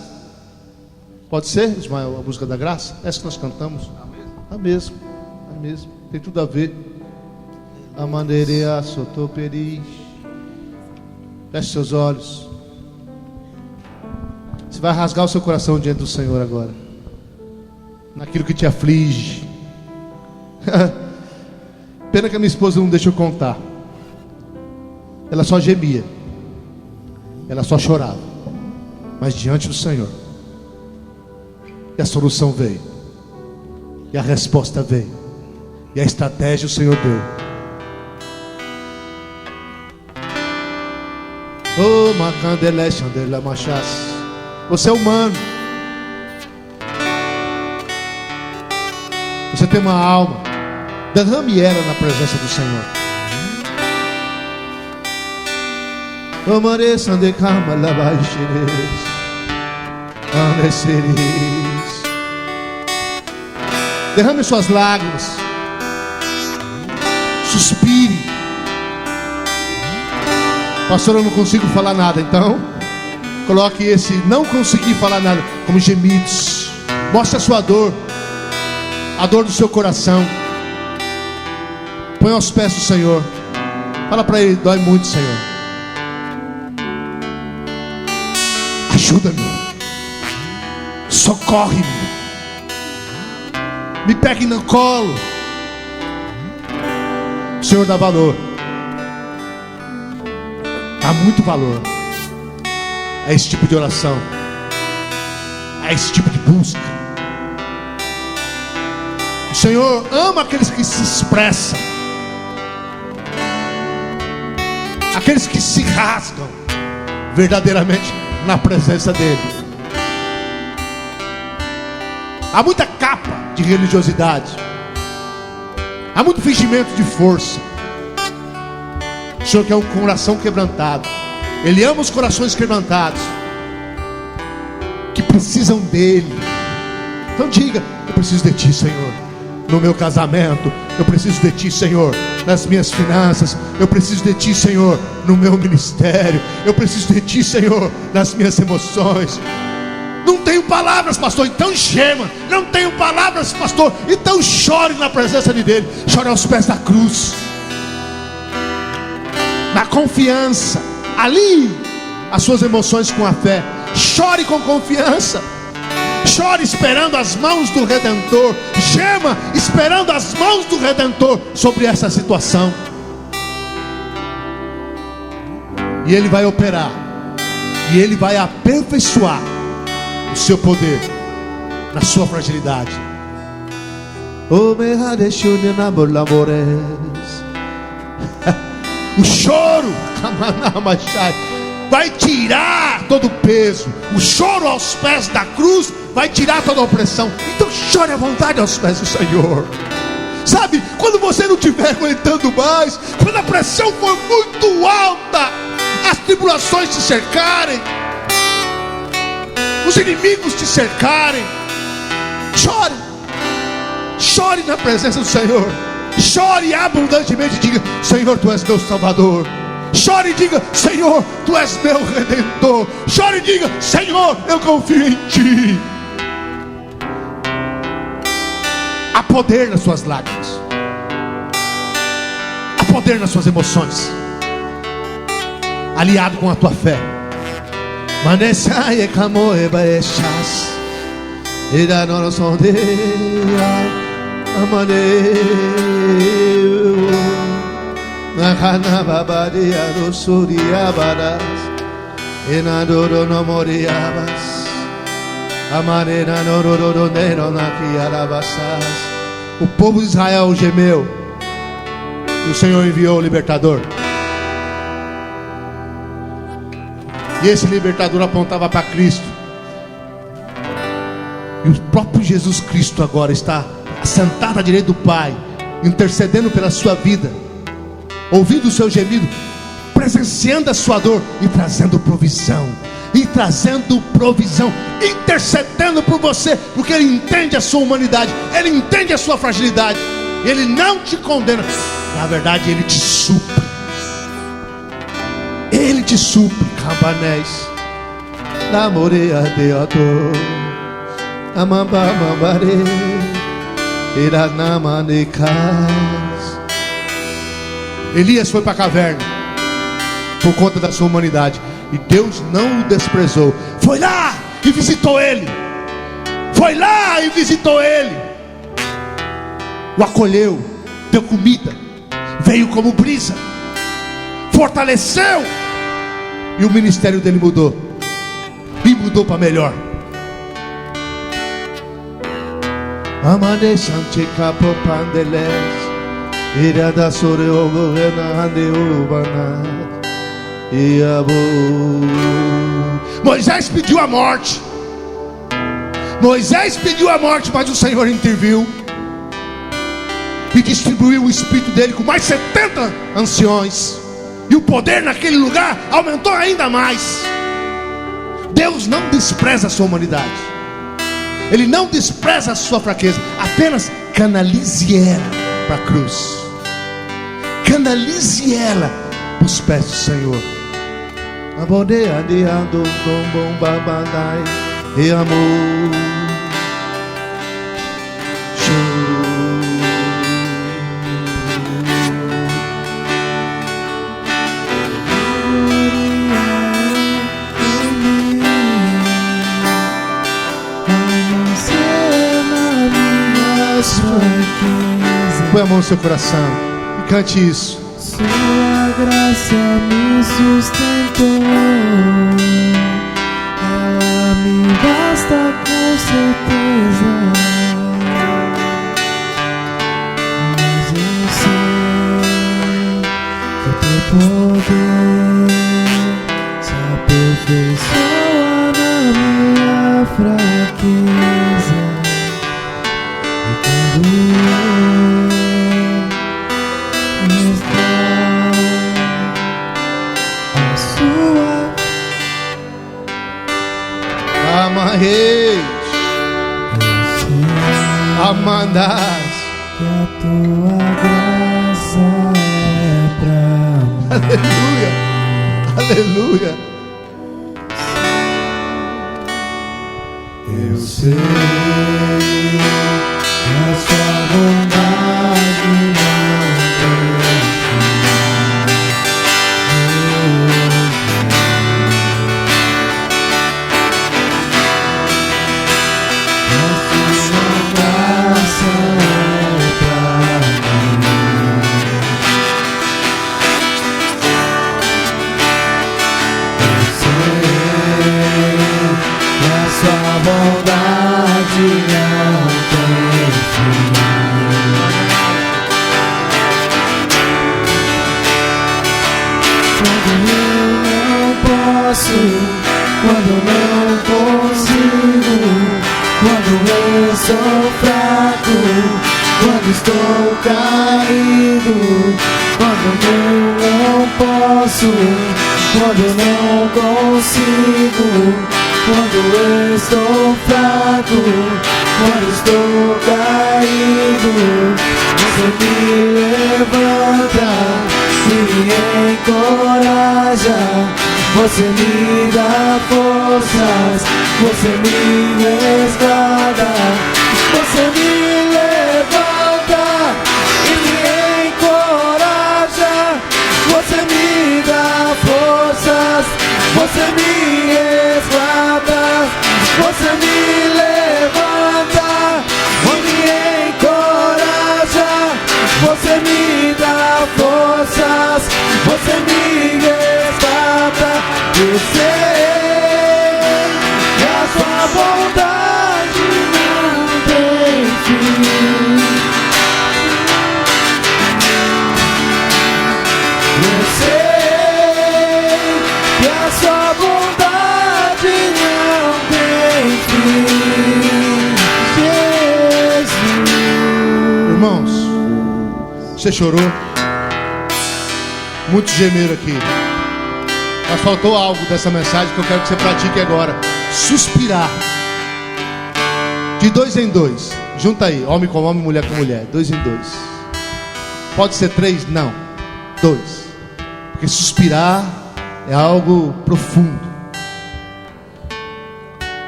Pode ser, Ismael, a busca da graça? Essa que nós cantamos? A mesma. Tem tudo a ver. A maneira sotoperi. Feche seus olhos. Você vai rasgar o seu coração diante do Senhor agora. Naquilo que te aflige. Pena que a minha esposa não deixou contar. Ela só gemia. Ela só chorava. Mas diante do Senhor. E a solução veio. E a resposta veio. E a estratégia o Senhor deu. Oh, macandele chandela machas. Você é humano. Você tem uma alma. Derrame ela na presença do Senhor. Oh, mareça de cama labaixeres. Ameceres. Derrame suas lágrimas. Suspire. Pastor, eu não consigo falar nada. Então, coloque esse não conseguir falar nada como gemidos. Mostre a sua dor. A dor do seu coração. Põe aos pés do Senhor. Fala para Ele: dói muito, Senhor. Ajuda-me. Socorre-me. Me pegue no colo. O Senhor dá valor. Dá muito valor a esse tipo de oração, a esse tipo de busca. O Senhor ama aqueles que se expressam, aqueles que se rasgam verdadeiramente na presença dele. Há muita capa de religiosidade, há muito fingimento de força. O Senhor quer um coração quebrantado. Ele ama os corações quebrantados, que precisam dele. Então diga: eu preciso de ti, Senhor, no meu casamento. Eu preciso de ti, Senhor, nas minhas finanças. Eu preciso de ti, Senhor, no meu ministério. Eu preciso de ti, Senhor, nas minhas emoções. Não tenho palavras, pastor, então gema. Não tenho palavras, pastor, então chore na presença de Deus. Chore aos pés da cruz, na confiança. Ali as suas emoções com a fé. Chore com confiança. Chore esperando as mãos do Redentor. Gema esperando as mãos do Redentor sobre essa situação. E Ele vai operar, e Ele vai aperfeiçoar o seu poder na sua fragilidade. O choro vai tirar todo o peso. O choro aos pés da cruz vai tirar toda a opressão. Então chore à vontade aos pés do Senhor. Sabe, quando você não estiver aguentando mais, quando a pressão for muito alta, as tribulações te cercarem, os inimigos te cercarem, chore. Chore na presença do Senhor. Chore abundantemente e diga: Senhor, Tu és meu Salvador. Chore e diga: Senhor, Tu és meu Redentor. Chore e diga: Senhor, eu confio em Ti. Há poder nas suas lágrimas, há poder nas suas emoções, aliado com a tua fé. Manesai kamo ebaeshas ira no sonde amane nakana babadi arusuriabadas enadoro no moriabas amane na nororo nero nakiarabasas. O povo de Israel gemeu e o Senhor enviou o libertador. E esse libertador apontava para Cristo. E o próprio Jesus Cristo agora está assentado à direita do Pai, intercedendo pela sua vida, ouvindo o seu gemido, presenciando a sua dor e trazendo provisão. Intercedendo por você, porque Ele entende a sua humanidade, Ele entende a sua fragilidade. Ele não te condena, na verdade Ele te supre. Ele te supre. Cabanés namoreia de ator amambamambare iranamanicas. Elias foi para a caverna por conta da sua humanidade, e Deus não o desprezou. Foi lá e visitou ele. Foi lá e visitou ele. O acolheu, deu comida, veio como brisa, fortaleceu. E o ministério dele mudou. E mudou para melhor. Moisés pediu a morte. Moisés pediu a morte, mas o Senhor interviu e distribuiu o espírito dele com mais 70 anciões. E o poder naquele lugar aumentou ainda mais. Deus não despreza a sua humanidade, Ele não despreza a sua fraqueza. Apenas canalize ela para a cruz. Canalize ela para os pés do Senhor. E amor. Põe a mão no seu coração e cante isso. Sua graça me sustentou, ela me basta com certeza. Mas eu sei que o teu poder se aperfeiçoa fraqueza. E quando eu estar a sua Amarreis, amandas. que a tua graça é pra mim. Aleluia, aleluia. Eu sei que a sua bondade não tem fim. A sua graça é pra mim. Eu sei que a sua bondade não tem fim. Quando eu não posso, quando eu não consigo, quando eu sou fraco, quando estou caído, quando eu não posso, quando eu não consigo, quando eu estou fraco, quando estou caído, você me levanta e me encoraja, você me dá forças, você me resgata, você me levanta e me encoraja, você me dá forças, você me resgata, você me levanta e me encoraja, você me dá forças, você me resgata. Eu sei que a sua bondade não tem fim. Eu sei que a sua bondade não tem fim. Jesus. Irmãos, você chorou? Muitos gemeram aqui. Mas faltou algo dessa mensagem que eu quero que você pratique agora. Suspirar. De 2 em 2. Junta aí, homem com homem, mulher com mulher. 2 em 2. Pode ser 3? Não. 2. Porque suspirar é algo profundo.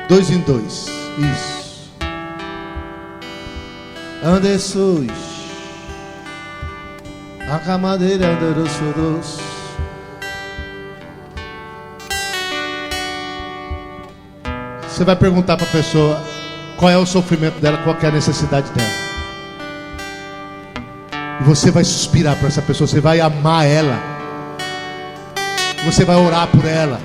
2 em 2. Isso. Andeçois. A camadeira anderossoros. Você vai perguntar para a pessoa qual é o sofrimento dela, qual é a necessidade dela. E você vai suspirar por essa pessoa, você vai amar ela. Você vai orar por ela.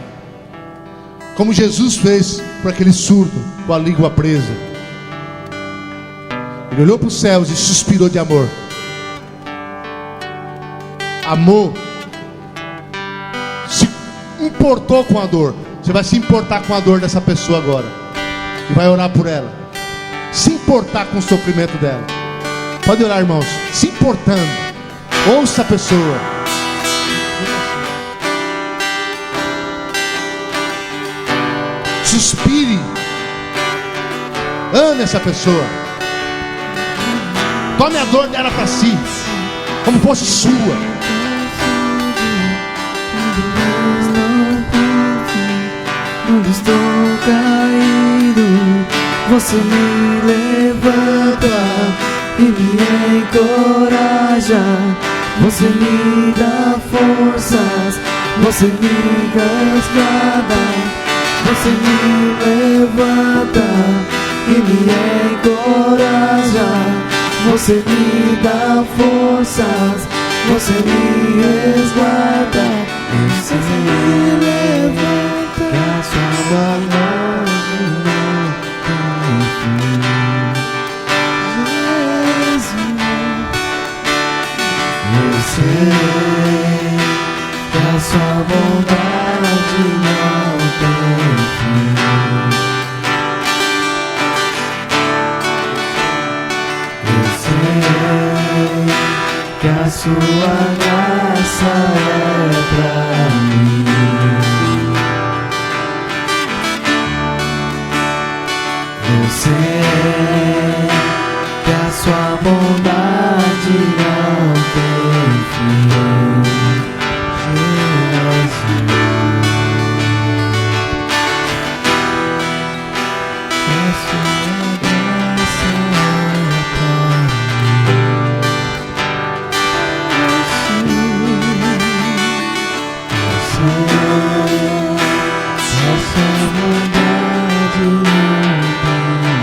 Como Jesus fez por aquele surdo com a língua presa. Ele olhou para os céus e suspirou de amor. Amor. Se importou com a dor. Você vai se importar com a dor dessa pessoa agora. E vai orar por ela. Se importar com o sofrimento dela. Pode orar, irmãos. Se importando. Ouça a pessoa. Suspire. Ame essa pessoa. Tome a dor dela para si. Como fosse sua. Quando estou caído, você me levanta e me encoraja, você me dá forças, você me resgata, você me levanta e me encoraja, você me dá forças, você me resguarda, você me levanta. Que a sua bondade não tem fim. Jesus, eu sei que a sua bondade não tem fim. sua graça é pra mim. Eu sei que a sua bondade não tem fim, Jesus. A sua graça é pra mim. Eu sei que a sua bondade não tem fim,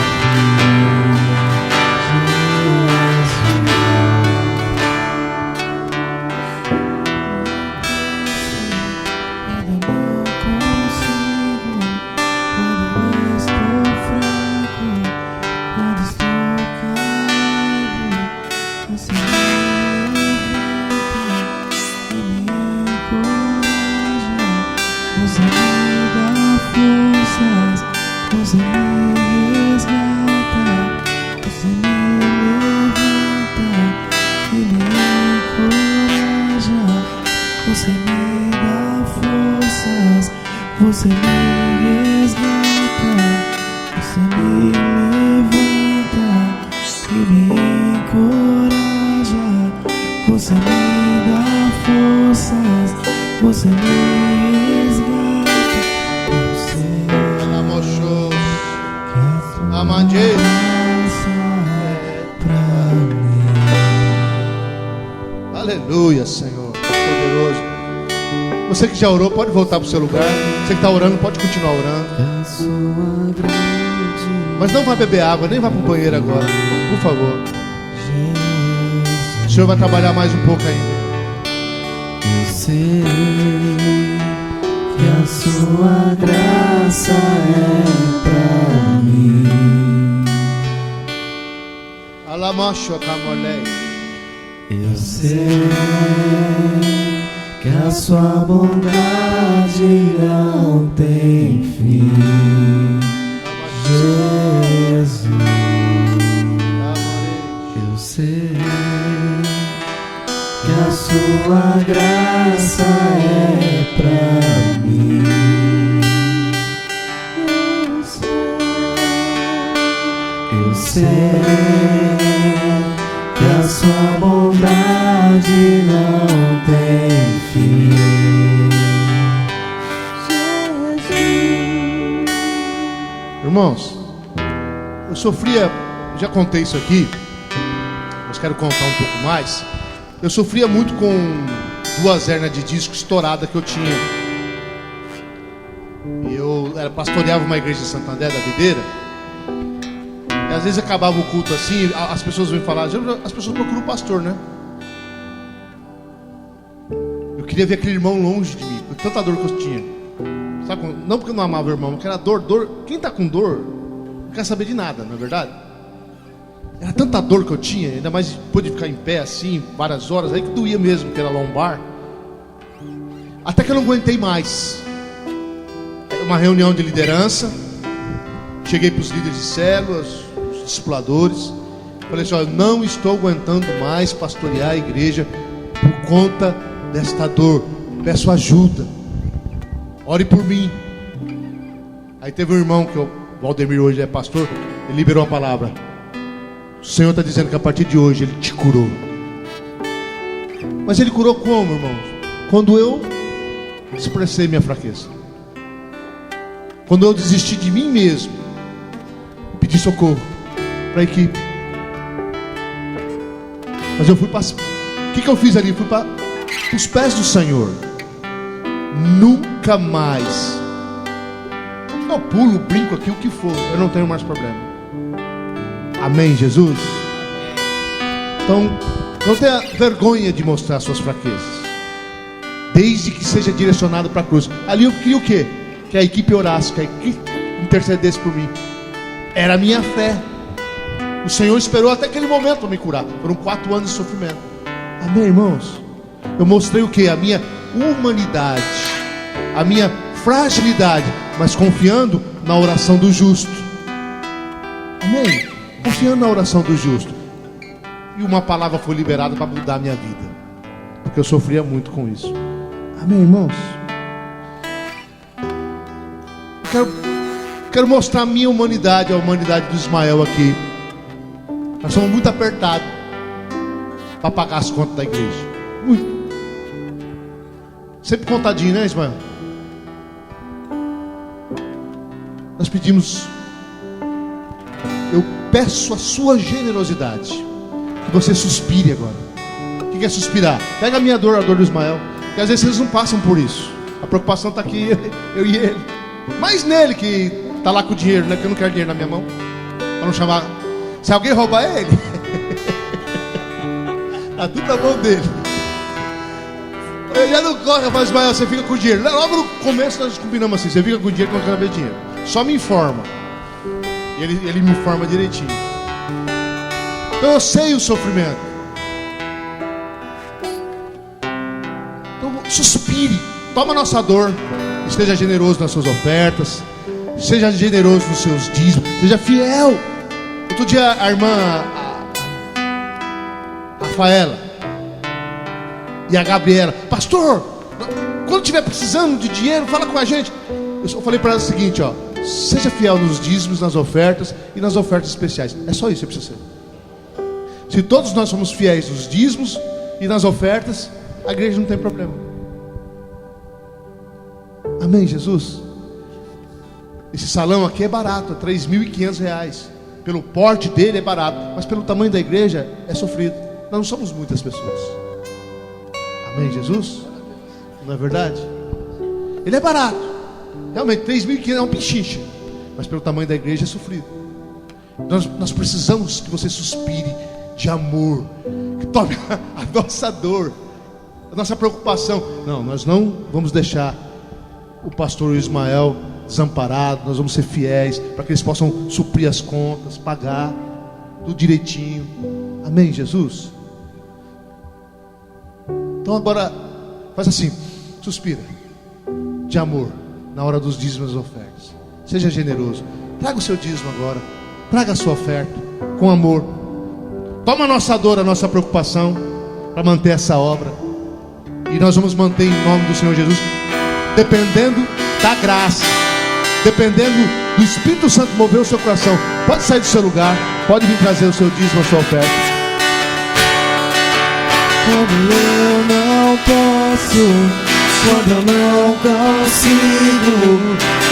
Jesus. Quando não consigo, quando estou fraco, quando estou caído, você me levanta e me encoraja, você me dá forças, você me resgata, você me levanta e me encoraja, você me dá forças, você me resgata, você me levanta e me encoraja, você me dá forças, você me resgata. Eu sei que a tua Amande. graça é pra mim. Aleluia, Senhor, poderoso. Você que já orou, pode voltar para o seu lugar. Você que está orando, pode continuar orando. A sua grande Mas não vá beber água, nem vá para o banheiro agora, por favor. O Senhor vai trabalhar mais um pouco ainda. Eu sei que a sua graça é pra mim. Alamacho acamolei. Eu sei que a sua bondade não tem fim, Jesus. Eu sei que a sua graça é pra mim. Eu sei que a sua bondade não tem fim, Jesus. Irmãos, eu sofria, já contei isso aqui, mas quero contar um pouco mais. Eu sofria muito com 2 hernias de disco estourada que eu tinha. E eu pastoreava uma igreja de Santo André da Videira. E às vezes acabava o culto assim, as pessoas vêm falar, as pessoas procuram o pastor, né? Eu queria ver aquele irmão longe de mim, com tanta dor que eu tinha. Sabe, não porque eu não amava o irmão, porque era dor. Quem está com dor não quer saber de nada, não é verdade? Era tanta dor que eu tinha, ainda mais depois de ficar em pé assim, várias horas, aí que doía mesmo, que era lombar. Até que eu não aguentei mais. Uma reunião de liderança, cheguei para os líderes de células, os discipuladores, falei assim: olha, não estou aguentando mais pastorear a igreja por conta desta dor, peço ajuda, ore por mim. Aí teve um irmão, que o Valdemir hoje é pastor, ele liberou a palavra: o Senhor está dizendo que a partir de hoje Ele te curou. Mas Ele curou como, irmãos? Quando eu expressei minha fraqueza, quando eu desisti de mim mesmo, pedi socorro para a equipe. Mas eu fui para... O que eu fiz ali? Fui para os pés do Senhor. Nunca mais. Eu pulo, brinco aqui, o que for, eu não tenho mais problema. Amém, Jesus? Então, não tenha vergonha de mostrar suas fraquezas, desde que seja direcionado para a cruz. Ali eu queria o quê? Que a equipe orasse, que a equipe intercedesse por mim. Era a minha fé. O Senhor esperou até aquele momento para me curar. Foram 4 anos de sofrimento. Amém, irmãos? Eu mostrei o quê? A minha humanidade, a minha fragilidade, mas confiando na oração do justo. Amém? Confiando na oração do justo. E uma palavra foi liberada para mudar a minha vida. porque eu sofria muito com isso. Amém, irmãos? Quero mostrar a minha humanidade, a humanidade do Ismael aqui. Nós somos muito apertados para pagar as contas da igreja. Muito. Sempre contadinho, né, Ismael? Nós pedimos, eu peço a sua generosidade, que você suspire agora. O que é suspirar? Pega a minha dor, a dor do Ismael, que às vezes vocês não passam por isso. A preocupação está aqui, eu e ele. Mas nele que está lá com o dinheiro, né? Que eu não quero dinheiro na minha mão, para não chamar. Se alguém roubar ele, tá tudo na mão dele. Eu já não corre, mas Ismael, você fica com o dinheiro. Logo no começo nós combinamos assim: você fica com o dinheiro, que eu não quero ver dinheiro. Só me informa. E ele me informa direitinho. Então eu sei o sofrimento. Então suspire, toma a nossa dor. Esteja generoso nas suas ofertas. Seja generoso nos seus dízimos. Seja fiel. Outro dia a irmã Rafaela e a Gabriela: pastor, quando estiver precisando de dinheiro, fala com a gente. Eu falei para ela o seguinte, ó: seja fiel nos dízimos, nas ofertas e nas ofertas especiais. É só isso que você precisa ser. Se todos nós somos fiéis nos dízimos e nas ofertas, a igreja não tem problema. Amém, Jesus? Esse salão aqui é barato, é R$3.500. Pelo porte dele é barato, mas pelo tamanho da igreja é sofrido. Nós não somos muitas pessoas. Amém, Jesus? Não é verdade? Ele é barato. Realmente, 3.500 é um pichinche, mas pelo tamanho da igreja é sofrido. Nós precisamos que você suspire de amor, que tome a nossa dor, a nossa preocupação. Não, nós não vamos deixar o pastor Ismael desamparado. Nós vamos ser fiéis para que eles possam suprir as contas, pagar tudo direitinho. Amém, Jesus? Então agora faz assim, suspira de amor na hora dos dízimos e ofertas. Seja generoso. Traga o seu dízimo agora. Traga a sua oferta com amor. Toma a nossa dor, a nossa preocupação, para manter essa obra. E nós vamos manter em nome do Senhor Jesus, dependendo da graça, dependendo do Espírito Santo mover o seu coração. Pode sair do seu lugar, pode vir trazer o seu dízimo, a sua oferta. Quando eu não posso, quando eu não consigo,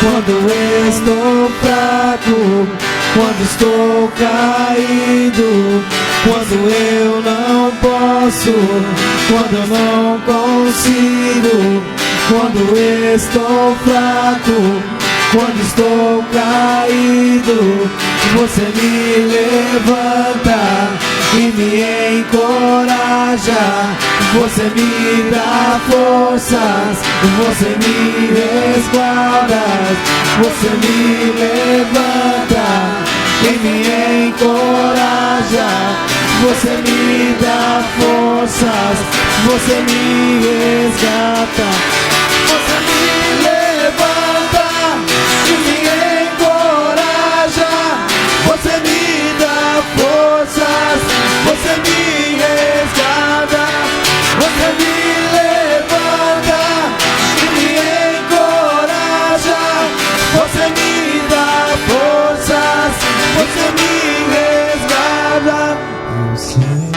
quando eu estou fraco, quando estou caído, quando eu não posso, quando eu não consigo, quando eu estou fraco, quando estou caído, você me levanta e me encoraja, você me dá forças, você me resguarda, você me levanta e me encoraja, você me dá forças, você me resgata, você me levanta e me encoraja, você me dá forças, você me resgata, você me levanta e me encoraja, você me dá forças, você me resgata. Eu sei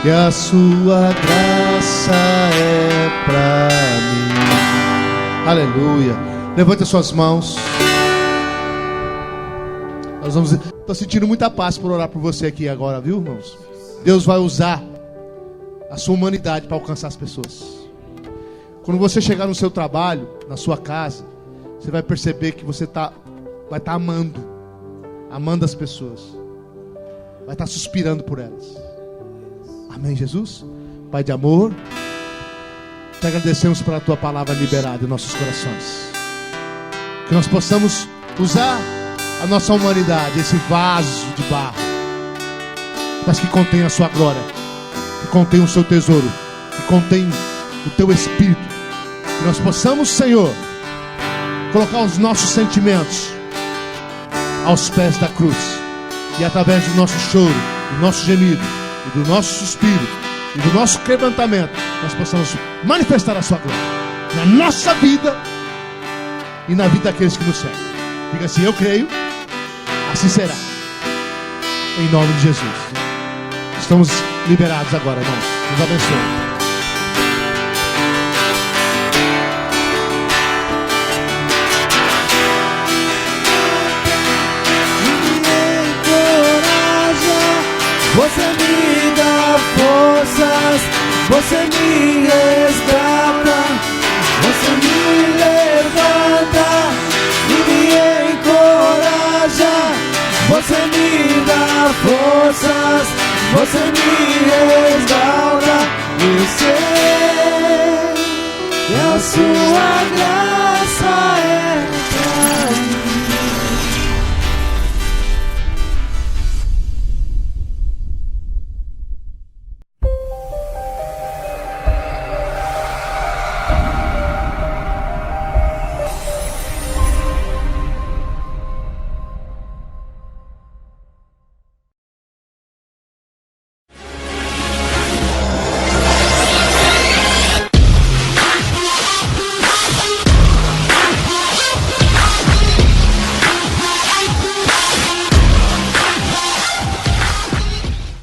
que a sua graça é pra mim. Aleluia. Levante as suas mãos. Nós vamos. Estou sentindo muita paz por orar por você aqui agora, viu, irmãos? Deus vai usar a sua humanidade para alcançar as pessoas. Quando você chegar no seu trabalho, na sua casa, você vai perceber que você vai estar amando as pessoas, vai estar suspirando por elas. Amém, Jesus? Pai de amor, te agradecemos pela tua palavra liberada em nossos corações. Que nós possamos usar a nossa humanidade, esse vaso de barro, mas que contém a sua glória, que contém o seu tesouro, que contém o teu Espírito. Que nós possamos, Senhor, colocar os nossos sentimentos aos pés da cruz, e através do nosso choro, do nosso gemido e do nosso suspiro, e do nosso quebrantamento, nós possamos manifestar a sua glória na nossa vida e na vida daqueles que nos seguem. Diga assim: eu creio, assim será, em nome de Jesus. Estamos liberados agora, irmão. Deus abençoe. Você me dá forças, você me resgata, você me levanta e me encoraja. Você me dá forças, você me resgata. Eu sei que a sua graça